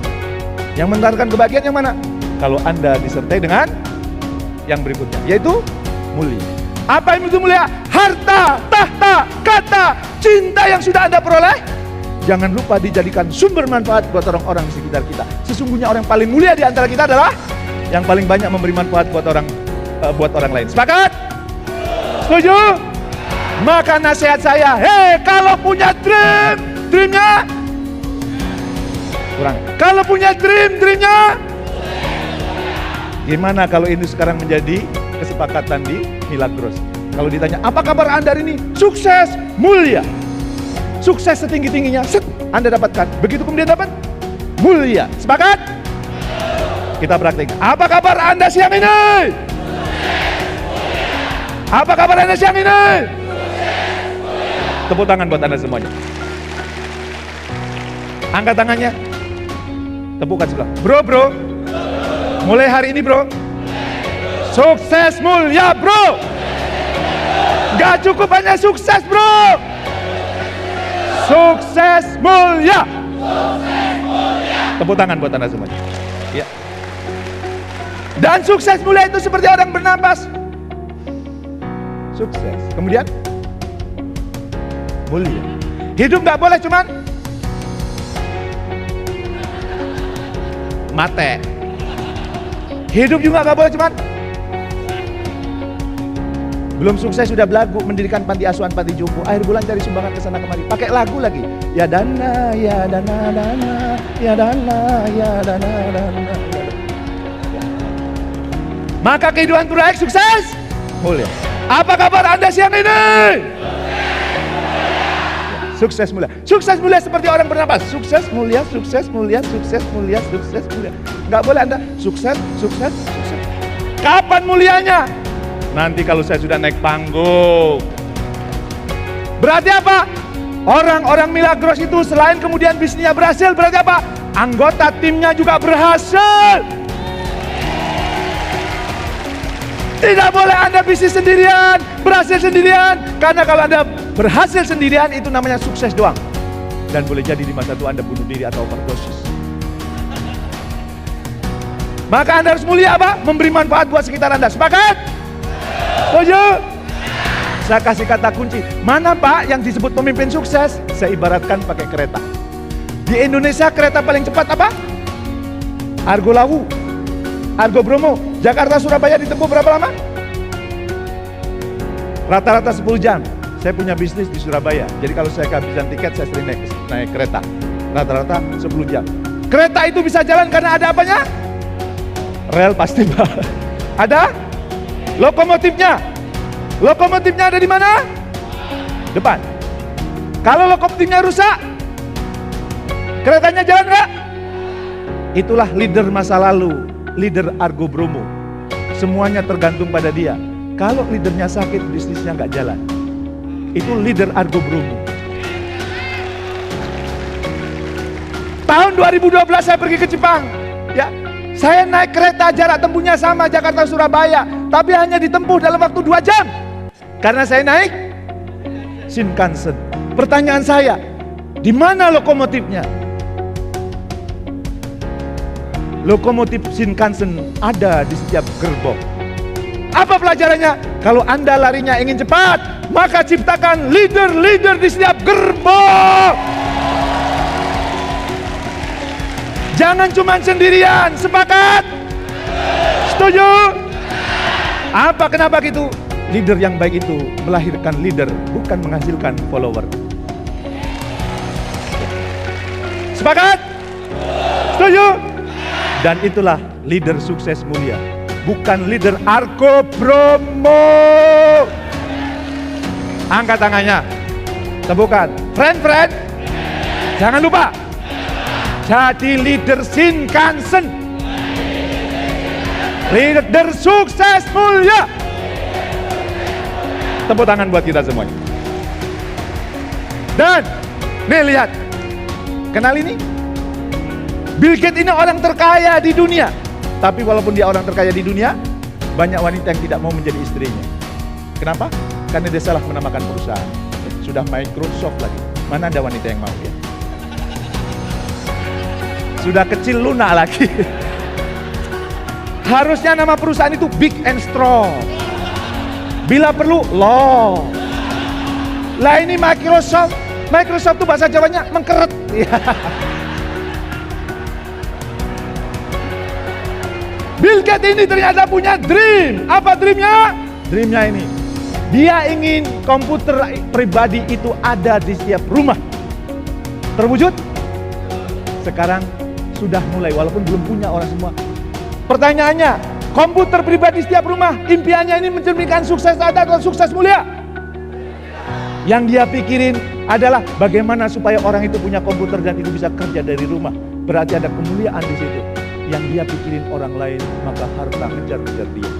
Yang mengantarkan kebahagiaan yang mana? Kalau Anda disertai dengan yang berikutnya, yaitu mulia. Apa yang itu mulia? Harta, tahta, kata, cinta yang sudah Anda peroleh, jangan lupa dijadikan sumber manfaat buat orang-orang di sekitar kita. Sesungguhnya orang paling mulia di antara kita adalah yang paling banyak memberi manfaat buat orang lain. Sepakat? Setuju? Maka nasihat saya, kalau punya dreamnya kurang. Kalau punya dreamnya gimana kalau ini sekarang menjadi kesepakatan di Milagros? Kalau ditanya, apa kabar Anda hari ini? Sukses, mulia. Sukses setinggi-tingginya, Anda dapatkan. Begitu kemudian dapat mulia. Sepakat? Kita praktik. Apa kabar Anda siang ini? Apa kabar Anda siang ini? Tepuk tangan buat Anda semuanya. Angkat tangannya. Tepukan sebelah. Bro. Mulai hari ini bro. Sukses mulia bro. Gak cukup hanya sukses bro. Sukses mulia. Tepuk tangan buat Anda semuanya. Ya. Dan sukses mulia itu seperti orang bernapas. Sukses. Kemudian mulia. Hidup gak boleh cuman mate. Hidup juga gak boleh cuman belum sukses sudah belagu mendirikan panti asuhan, panti jompo, akhir bulan cari sumbangan ke sana kemari, pakai lagu lagi. Ya dana, ya dana, ya dana, ya dana, dana. Maka kehidupan proyek sukses mulia. Apa kabar Anda siang ini? Sukses mulia. Sukses mulia seperti orang bernapas. Sukses mulia, sukses mulia, sukses mulia, sukses mulia. Enggak boleh Anda sukses. Kapan mulianya? Nanti kalau saya sudah naik panggung. Berarti apa? Orang-orang Milagros itu selain kemudian bisnisnya berhasil, berarti apa? Anggota timnya juga berhasil. Tidak boleh Anda bisnis sendirian, berhasil sendirian. Karena kalau Anda berhasil sendirian itu namanya sukses doang. Dan boleh jadi di masa itu Anda bunuh diri atau overdosis. Maka Anda harus mulia apa? Memberi manfaat buat sekitar Anda. Sepakat? Setuju? Saya kasih kata kunci. Mana Pak yang disebut pemimpin sukses? Saya ibaratkan pakai kereta. Di Indonesia kereta paling cepat apa? Argo Lawu, Argo Bromo. Jakarta Surabaya ditempuh berapa lama? Rata-rata 10 jam. Saya punya bisnis di Surabaya. Jadi kalau saya kehabisan tiket, saya sering naik kereta. Rata-rata 10 jam. Kereta itu bisa jalan karena ada apanya? Rel pasti Pak. Ada lokomotifnya. Lokomotifnya ada di mana? Depan. Kalau lokomotifnya rusak, keretanya jalan nggak? Itulah leader masa lalu, leader Argo Bromo. Semuanya tergantung pada dia. Kalau leadernya sakit, bisnisnya nggak jalan. Itu leader Argo Bromo. Tahun 2012 saya pergi ke Jepang. Ya, Saya naik kereta jarak tempuhnya sama Jakarta-Surabaya, tapi hanya ditempuh dalam waktu 2 jam. Karena saya naik Shinkansen. Pertanyaan saya, di mana lokomotifnya? Lokomotif Shinkansen ada di setiap gerbong. Apa pelajarannya? Kalau Anda larinya ingin cepat, maka ciptakan leader-leader di setiap gerbong. Jangan cuma sendirian, sepakat? Setuju? Apa kenapa gitu? Leader yang baik itu melahirkan leader, bukan menghasilkan follower. Sepakat? Setuju? Dan itulah leader sukses mulia, bukan leader Argo Bromo. Angkat tangannya, tepukan. Friend, jangan lupa jadi leader Shinkansen, leader sukses mulia. Tepuk tangan buat kita semuanya. Dan nih lihat, kenal ini? Bill Gates ini orang terkaya di dunia. Tapi walaupun dia orang terkaya di dunia, banyak wanita yang tidak mau menjadi istrinya. Kenapa? Karena dia salah menamakan perusahaan. Sudah Microsoft lagi. Mana ada wanita yang mau ya? Sudah kecil lunak lagi. Harusnya nama perusahaan itu Big and Strong. Bila perlu, Law. Lah ini Microsoft. Microsoft itu bahasa Jawanya mengkeret. Bill Gates ini ternyata punya dream. Apa dreamnya? Dreamnya ini, dia ingin komputer pribadi itu ada di setiap rumah. Terwujud? Sekarang sudah mulai, walaupun belum punya orang semua. Pertanyaannya, komputer pribadi setiap rumah, impiannya ini mencerminkan sukses atau sukses mulia? Yang dia pikirin adalah bagaimana supaya orang itu punya komputer dan itu bisa kerja dari rumah. Berarti ada kemuliaan di situ. Yang dia pikirin orang lain, maka harta ngejar-ngejar dia.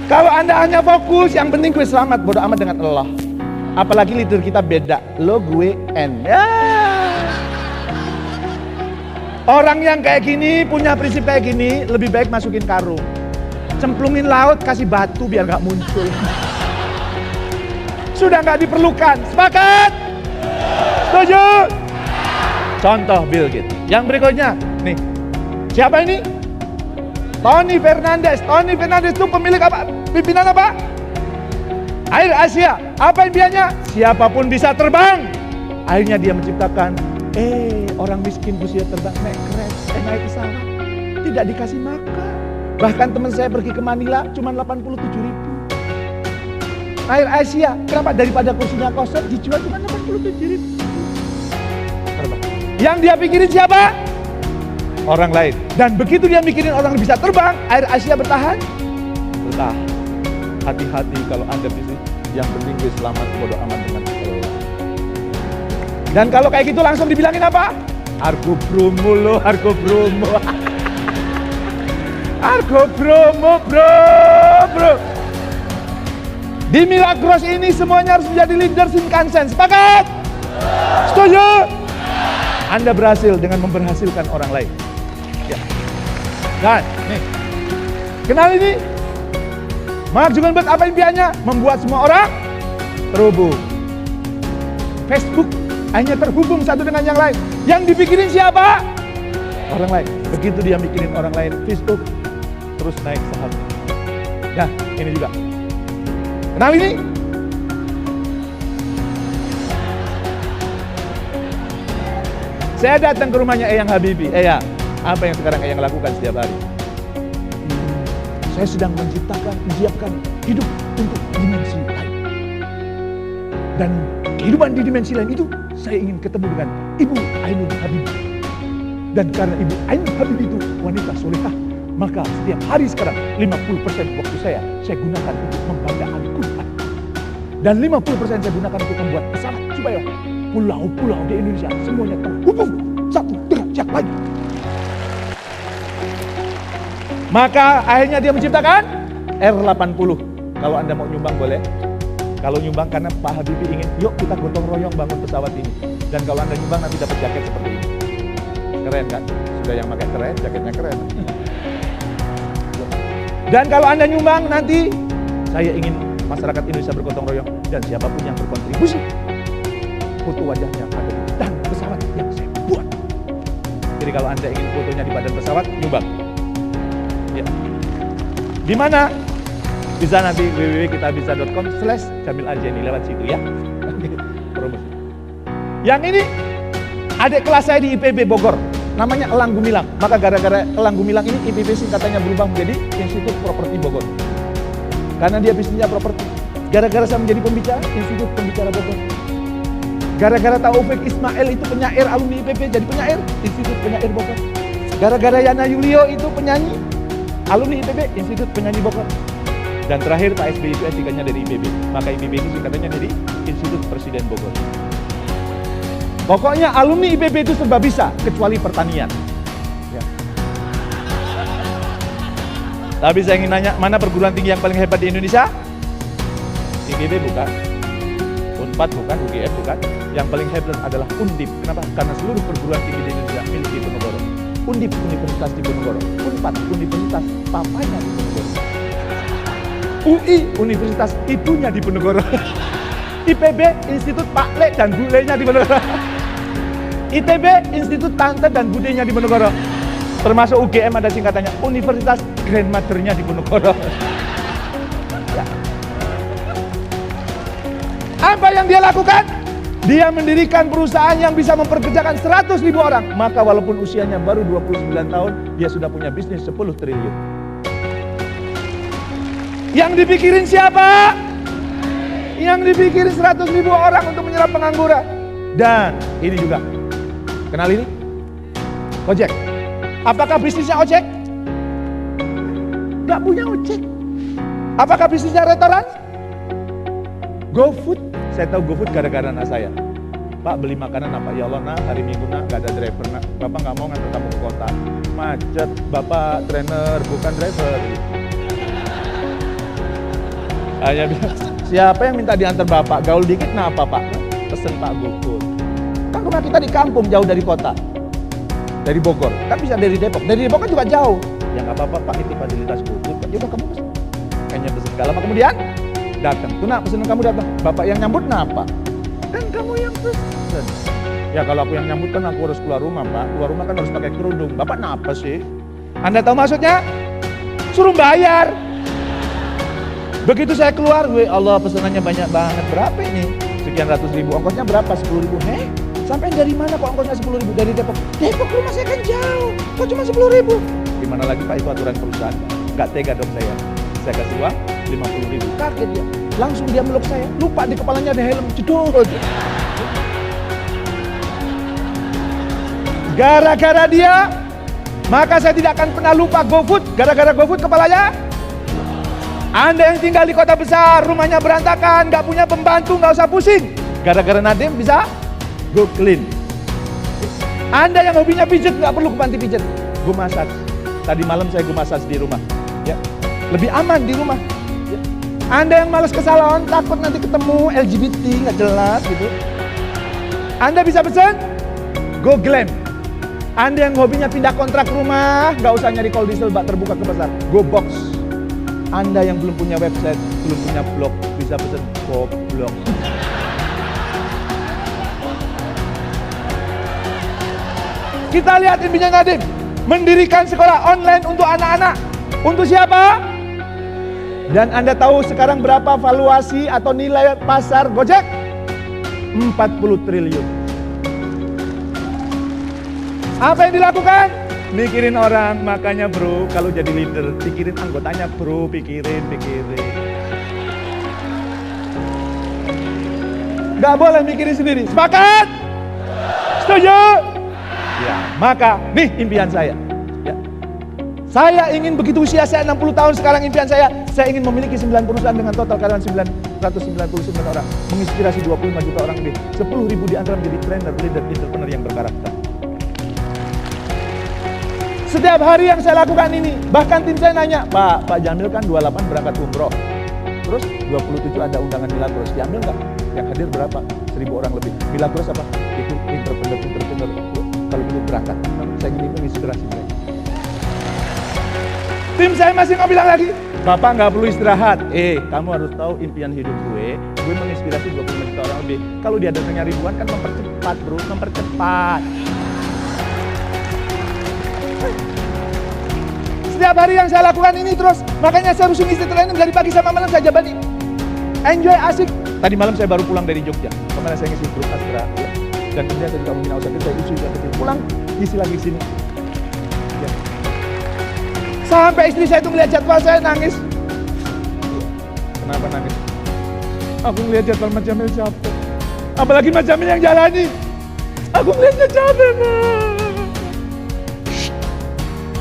Kalau Anda hanya fokus, yang penting gue selamat, bodo amat dengan Allah. Apalagi leader kita beda, lo gue N. Ya. Orang yang kayak gini, punya prinsip kayak gini, lebih baik masukin karung. Cemplungin laut, kasih batu biar gak muncul. Sudah gak diperlukan. Sepakat? Setuju? Contoh Bill Gates. Yang berikutnya, nih. Siapa ini? Tony Fernandes. Tony Fernandes itu pemilik apa? Pimpinan apa? Air Asia. Apa impiannya? Siapapun bisa terbang. Akhirnya dia menciptakan orang miskin bisa terbang naik kereta, naik pesawat, tidak dikasih makan. Bahkan teman saya pergi ke Manila cuma 87.000. Air Asia, kenapa? Daripada kursinya kosong dijual cuma 87.000. Yang dia pikirin siapa? Orang lain. Dan begitu dia mikirin orang bisa terbang, Air Asia bertahan. Bertahan. Hati-hati kalau Anda bisnis, yang penting gue selamat, bodo amat dengan Allah. Dan kalau kayak gitu langsung dibilangin apa? Argo Bromo lo, Argo Bromo. Argo Bromo, bro. Di Milagros ini semuanya harus menjadi leader Shinkansen. Sepakat? Setuju? Anda berhasil dengan memberhasilkan orang lain. Ya. Dan nih, kenal ini? Mark Zuckerberg apa impiannya? Membuat semua orang terhubung. Facebook hanya terhubung satu dengan yang lain. Yang dipikirin siapa? Orang lain. Begitu dia mikirin orang lain, Facebook terus naik saham. Nah, ini juga. Kenal ini? Saya datang ke rumahnya Eyang Habibie. Eyang, apa yang sekarang Eyang lakukan setiap hari? Saya sedang menyiapkan hidup untuk dimensi lain. Dan kehidupan di dimensi lain itu, saya ingin ketemu dengan Ibu Ainun Habibie. Dan karena Ibu Ainun Habibie itu wanita solehah, maka setiap hari sekarang 50% waktu saya gunakan untuk membaca Al-Quran. Dan 50% saya gunakan untuk membuat pesawat supaya pulau-pulau di Indonesia semuanya terhubung satu dengan yang lain. Maka akhirnya dia menciptakan R80. Kalau Anda mau nyumbang boleh. Kalau nyumbang karena Pak Habibie ingin, yuk kita gotong royong bangun pesawat ini. Dan kalau Anda nyumbang nanti dapat jaket seperti ini. Keren kan? Sudah yang pakai keren, jaketnya keren. Dan kalau Anda nyumbang nanti, saya ingin masyarakat Indonesia bergotong royong dan siapapun yang berkontribusi, foto wajahnya ada dan pesawat yang saya buat. Jadi kalau Anda ingin fotonya di badan pesawat, nyumbang. Ya. Di mana? Bisa nanti www.kitabisa.com/Jamil Arjani lewat situ ya. Promosi. Yang ini adik kelas saya di IPB Bogor, namanya Elang Gumilang. Maka gara-gara Elang Gumilang ini IPB singkatannya berubah menjadi Institut Properti Bogor. Karena dia bisnisnya properti. Gara-gara saya menjadi pembicara, Institut Pembicara Bogor. Gara-gara Taufik Ismail itu penyair alumni IPB jadi penyair, Institut Penyair Bogor. Gara-gara Yana Yulio itu penyanyi, alumni IPB, Institut Penyanyi Bogor. Dan terakhir Pak SBY itu S3-nya dari IPB. Maka IPB itu singkatannya dari Institut Presiden Bogor. Pokoknya alumni IPB itu serba bisa, kecuali pertanian. Ya. Tapi saya ingin nanya, mana perguruan tinggi yang paling hebat di Indonesia? IPB bukan, Unpad bukan, UGM bukan. Yang paling hebat adalah Undip. Kenapa? Karena seluruh perguruan tinggi di Indonesia milik Diponegoro. Undip, Universitas Diponegoro. Unpad, Universitas papanya Diponegoro. UI, Universitas ibunya Diponegoro. IPB, Institut Pak Le dan Bu Le-nya Diponegoro. ITB, Institut Tante dan Budenya Diponegoro. Termasuk UGM ada singkatannya Universitas Grandmother-nya Diponegoro. Ya. Apa yang dia lakukan? Dia mendirikan perusahaan yang bisa memperkerjakan 100.000 orang. Maka walaupun usianya baru 29 tahun, dia sudah punya bisnis 10 triliun. Yang dipikirin siapa? Yang dipikirin 100.000 orang untuk menyerap pengangguran. Dan ini juga, kenal ini? Ojek. Apakah bisnisnya ojek? Gak punya ojek. Apakah bisnisnya restoran? GoFood. Saya tahu GoFood gara-gara anak saya. Pak beli makanan apa? Ya Allah nak, hari Minggu nak, gak ada driver nak. Bapak gak mau ngantar kamu ke kota. Macet, Bapak trainer bukan driver. Hanya bilang, siapa yang minta diantar Bapak? Gaul dikit nah apa Pak? Pesen Pak GoFood. Kan rumah kita di kampung jauh dari kota. Dari Bogor. Kan bisa dari Depok. Dari Depok kan juga jauh. Ya nggak apa-apa Pak, itu fasilitas GoFood. Ya udah kamu pesen. Kayaknya pesen. Gak lama kemudian datang. Tuh nak pesanan kamu datang. Bapak yang nyambut apa? Kan kamu yang pesen. Ya kalau aku yang nyambut kan aku harus keluar rumah Pak. Keluar rumah kan harus pakai kerudung. Bapak napa sih? Anda tahu maksudnya? Suruh bayar. Begitu saya keluar, Allah pesanannya banyak banget. Berapa ini? Sekian ratus ribu. Ongkosnya berapa? 10.000. Sampai dari mana kok ongkosnya 10.000? Dari Depok. Depok rumah saya kan jauh. Kok cuma 10.000? Gimana lagi Pak, itu aturan perusahaan. Gak tega dong saya. Saya kasih uang 50.000. Kaget dia. Langsung dia meluk saya. Lupa di kepalanya ada helm. Jedot. Gara-gara dia, maka saya tidak akan pernah lupa GoFood. Gara-gara GoFood kepalanya. Anda yang tinggal di kota besar, rumahnya berantakan, gak punya pembantu, gak usah pusing. Gara-gara Nadim bisa go clean. Anda yang hobinya pijet, gak perlu ke panti pijet. Go massage. Tadi malam saya go massage di rumah. Ya, lebih aman di rumah. Ya. Anda yang malas ke salon, takut nanti ketemu LGBT, gak jelas gitu. Anda bisa pesan go glam. Anda yang hobinya pindah kontrak rumah, gak usah nyari call diesel bak terbuka ke pasar. Go box. Anda yang belum punya website, belum punya blog, bisa pesan blog. Kita lihat impiannya Nadim, mendirikan sekolah online untuk anak-anak. Untuk siapa? Dan Anda tahu sekarang berapa valuasi atau nilai pasar Gojek? 40 triliun. Apa yang dilakukan? Mikirin orang, makanya bro, kalau jadi leader, pikirin anggotanya bro, pikirin. Gak boleh mikirin sendiri, sepakat? Setuju? Ya, maka nih impian saya. Ya. Saya ingin begitu usia saya 60 tahun sekarang impian saya ingin memiliki 9 perusahaan dengan total karyawan 999 orang. Menginspirasi 25 juta orang lebih, 10.000 di antara menjadi trainer, leader, entrepreneur yang berkarakter. Setiap hari yang saya lakukan ini, bahkan tim saya nanya, Pak Jamil kan 28 berangkat umroh. Terus 27 ada undangan Milagros, diambil nggak? Yang hadir berapa? 1.000 orang lebih. Milagros apa? Itu entrepreneur. kalau gitu berangkat. Saya ingin menginspirasi mereka. Tim saya masih nggak bilang lagi, Bapak nggak perlu istirahat. Kamu harus tahu impian hidup gue menginspirasi 25 juta orang lebih. Kalau dia datangnya ribuan kan mempercepat bro, mempercepat. Setiap hari yang saya lakukan ini terus, makanya saya usung istri training dari pagi sampai malam saya jabani. Enjoy, asik. Tadi malam saya baru pulang dari Jogja. Kemarin saya ngisi grup Astra ya. Dan kemudian saya juga membina usaha saya isi juga kecil. Pulang, isi lagi sini. Ya. Sampai istri saya itu melihat jadwal saya nangis. Kenapa nangis? Aku melihat jadwal Mas Jamil capek. Apalagi Mas Jamil yang jalani. Aku melihatnya capek, Mas.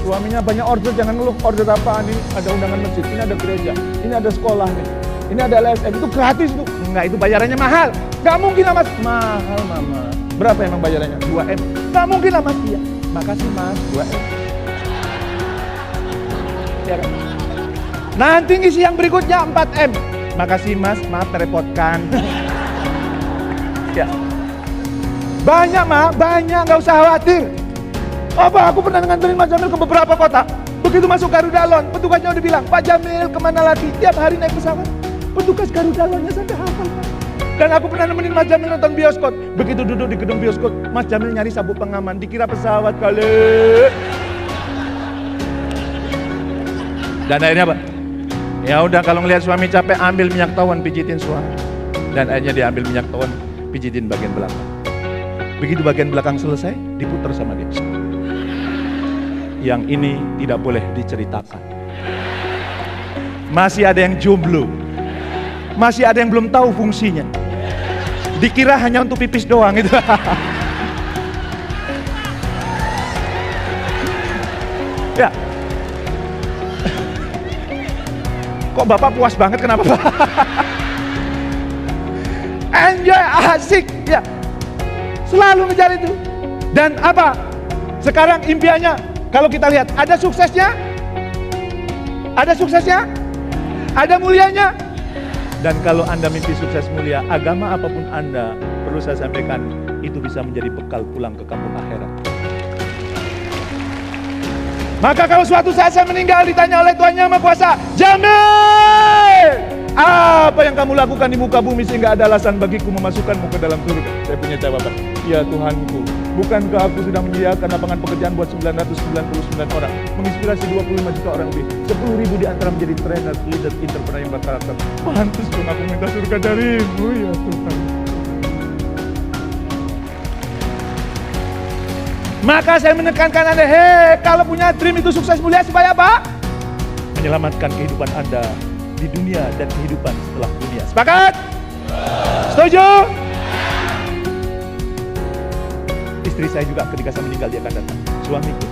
Suaminya banyak order, jangan ngeluh. Order apaan ini? Ada undangan masjid, ini ada gereja, ini ada sekolah nih, ini ada LSM, itu gratis tuh. Enggak, itu bayarannya mahal. Gak mungkin lah Mas. Mahal Mama. Berapa emang bayarannya? 2M. Gak mungkin lah Mas. Iya. Makasih Mas, 2M. Ya kan? Nanti ngisi yang berikutnya 4M. Makasih Mas, maaf terepotkan. Ya. Banyak Ma, banyak, gak usah khawatir. Apa aku pernah nganterin Mas Jamil ke beberapa kota. Begitu masuk Garuda Lounge, petugasnya udah bilang, Pak Jamil kemana lagi? Tiap hari naik pesawat. Petugas Garuda Lounge-nya sampai hafal Pak. Dan aku pernah nemenin Mas Jamil nonton bioskop. Begitu duduk di gedung bioskop, Mas Jamil nyari sabuk pengaman, dikira pesawat kali. Dan akhirnya Pak, ya udah kalau ngelihat suami capek, ambil minyak tawon pijitin suami. Dan akhirnya dia ambil minyak tawon, pijitin bagian belakang. Begitu bagian belakang selesai, diputar sama dia. Yang ini tidak boleh diceritakan. Masih ada yang jomblo. Masih ada yang belum tahu fungsinya. Dikira hanya untuk pipis doang itu. Ya. Kok Bapak puas banget, kenapa Pak? Enjoy, asik. Ya. Selalu ngejar itu. Dan apa? Sekarang impiannya, kalau kita lihat, ada suksesnya? Ada suksesnya? Ada mulianya? Dan kalau Anda mimpi sukses mulia, agama apapun Anda, perlu saya sampaikan, itu bisa menjadi bekal pulang ke kampung akhirat. Maka kalau suatu saat saya meninggal, ditanya oleh Tuhan Yang Maha Kuasa, Jamil, apa yang kamu lakukan di muka bumi sehingga ada alasan bagiku memasukkanmu ke dalam surga? Saya punya jawaban, ya Tuhanku, bukankah aku sudah menyediakan lapangan pekerjaan buat 999 orang, menginspirasi 25 juta orang lebih, 10.000 di antara menjadi trainer, leader, entrepreneur yang berkarakter. Pantes dong aku minta surga darimu ya Tuhan. Maka saya menekankan Anda, kalau punya dream itu sukses mulia supaya apa? Menyelamatkan kehidupan Anda di dunia dan kehidupan setelah dunia. Sepakat? Setuju? Istri saya juga ketika saya meninggal dia akan datang. Suamiku,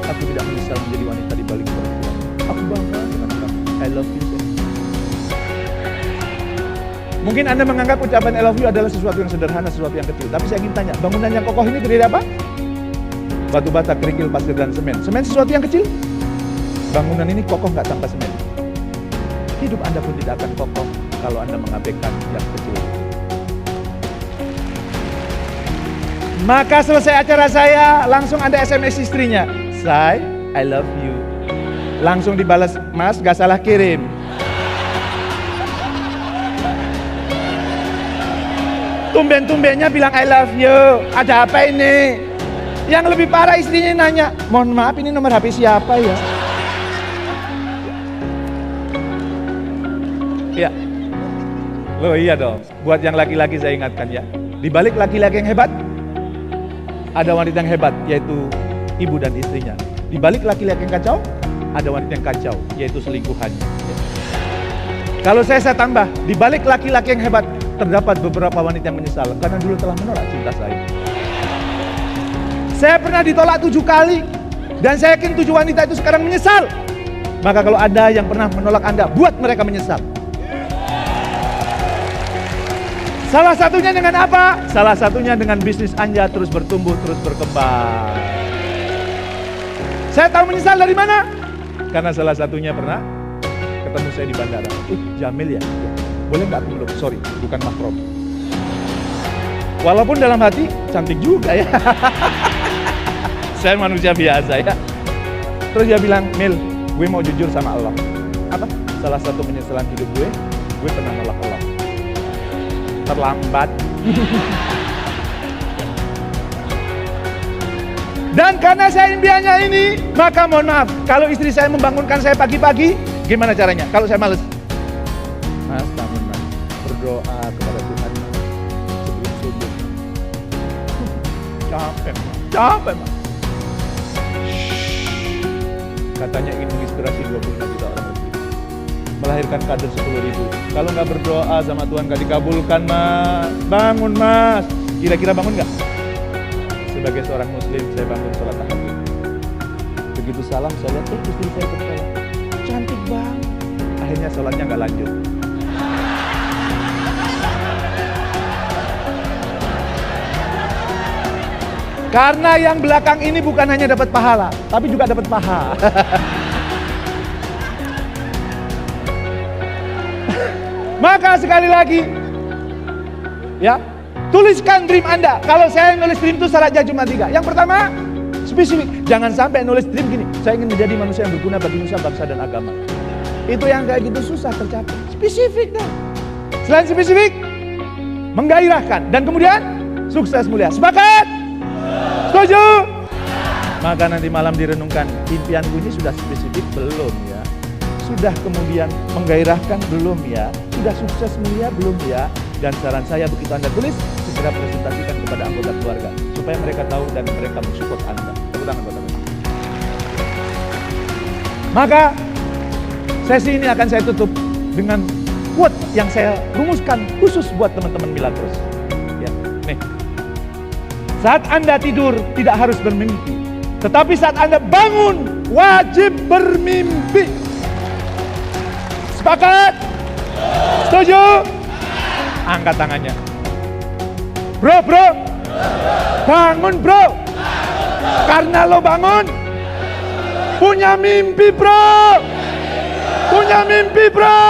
aku tidak menyesal menjadi wanita di balik perempuan. Aku bangga dengan kamu. I love you. Mungkin Anda menganggap ucapan I love you adalah sesuatu yang sederhana, sesuatu yang kecil. Tapi saya ingin tanya, bangunan yang kokoh ini terdiri dari apa? Batu bata, kerikil, pasir, dan semen. Semen sesuatu yang kecil. Bangunan ini kokoh nggak tanpa semen. Hidup Anda pun tidak akan kokoh kalau Anda mengabaikan yang kecil. Maka selesai acara saya, langsung Anda SMS istrinya, Say, I love you. Langsung dibalas, Mas, gak salah kirim. Tumben-tumbennya bilang I love you. Ada apa ini? Yang lebih parah istrinya nanya, mohon maaf ini nomor HP siapa ya? Ya, loh iya dong. Buat yang laki-laki saya ingatkan ya. Di balik laki-laki yang hebat, ada wanita yang hebat, yaitu ibu dan istrinya. Di balik laki-laki yang kacau, ada wanita yang kacau, yaitu selingkuhannya. Kalau saya tambah, di balik laki-laki yang hebat, terdapat beberapa wanita yang menyesal karena dulu telah menolak cinta saya. Saya pernah ditolak 7 kali, dan saya yakin 7 wanita itu sekarang menyesal. Maka kalau ada yang pernah menolak Anda, buat mereka menyesal. Salah satunya dengan apa? Salah satunya dengan bisnis Anda terus bertumbuh, terus berkembang. Saya tahu menyesal dari mana? Karena salah satunya pernah ketemu saya di bandara. Jamil ya? Boleh nggak aku meluk? Sorry, bukan mahram. Walaupun dalam hati cantik juga ya. Saya manusia biasa ya. Terus dia bilang, Mil, gue mau jujur sama Allah. Apa? Salah satu penyesalan hidup gue pernah nolak Allah. Terlambat. Dan karena saya impiannya ini, maka mohon maaf, kalau istri saya membangunkan saya pagi-pagi, gimana caranya? Kalau saya males, Mas, bangun Mas, berdoa kepada Tuhan sebelum subuh. Capek Mas. Katanya ingin menginspirasi 25 juta orang lebih, melahirkan kader 10.000. Kalau nggak berdoa sama Tuhan nggak dikabulkan Mas. Bangun Mas. Kira-kira bangun nggak? Sebagai seorang muslim, saya bangun sholat tahajud. Begitu salam, saya lihat, istri saya ikut sholat. Cantik banget. Akhirnya sholatnya nggak lanjut. Karena yang belakang ini bukan hanya dapat pahala, tapi juga dapat paha. Maka sekali lagi, ya, tuliskan dream Anda. Kalau saya nulis dream itu syaratnya cuma 3. Yang pertama, spesifik. Jangan sampai nulis dream gini, saya ingin menjadi manusia yang berguna bagi nusa, bangsa, dan agama. Itu yang kayak gitu susah tercapai. Spesifik dah. Selain spesifik, menggairahkan. Dan kemudian, sukses mulia. Sepakat? Setuju? Maka nanti malam direnungkan, impianku ini sudah spesifik belum ya? Sudah kemudian menggairahkan belum ya? Sudah sukses mulia belum ya? Dan saran saya begitu Anda tulis, segera presentasikan kepada anggota keluarga supaya mereka tahu dan mereka mensupport Anda. Tepuk tangan buat Anda. Maka sesi ini akan saya tutup dengan quote yang saya rumuskan khusus buat teman-teman Milagros. Ya, nih. Saat Anda tidur tidak harus bermimpi, tetapi saat Anda bangun wajib bermimpi. Sepakat? Setuju? Angkat tangannya. Bro, bangun bro. Karena lo bangun, punya mimpi bro. Punya mimpi bro.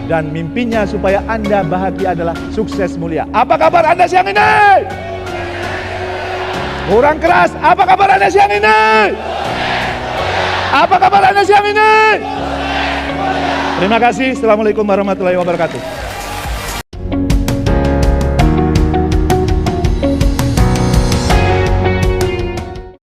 Dan mimpinya supaya Anda bahagia adalah sukses mulia. Apa kabar Anda siang ini? Kurang keras. Apa kabar Anda siang ini? Apa kabar Anda siang ini? Terima kasih. Assalamualaikum warahmatullahi wabarakatuh.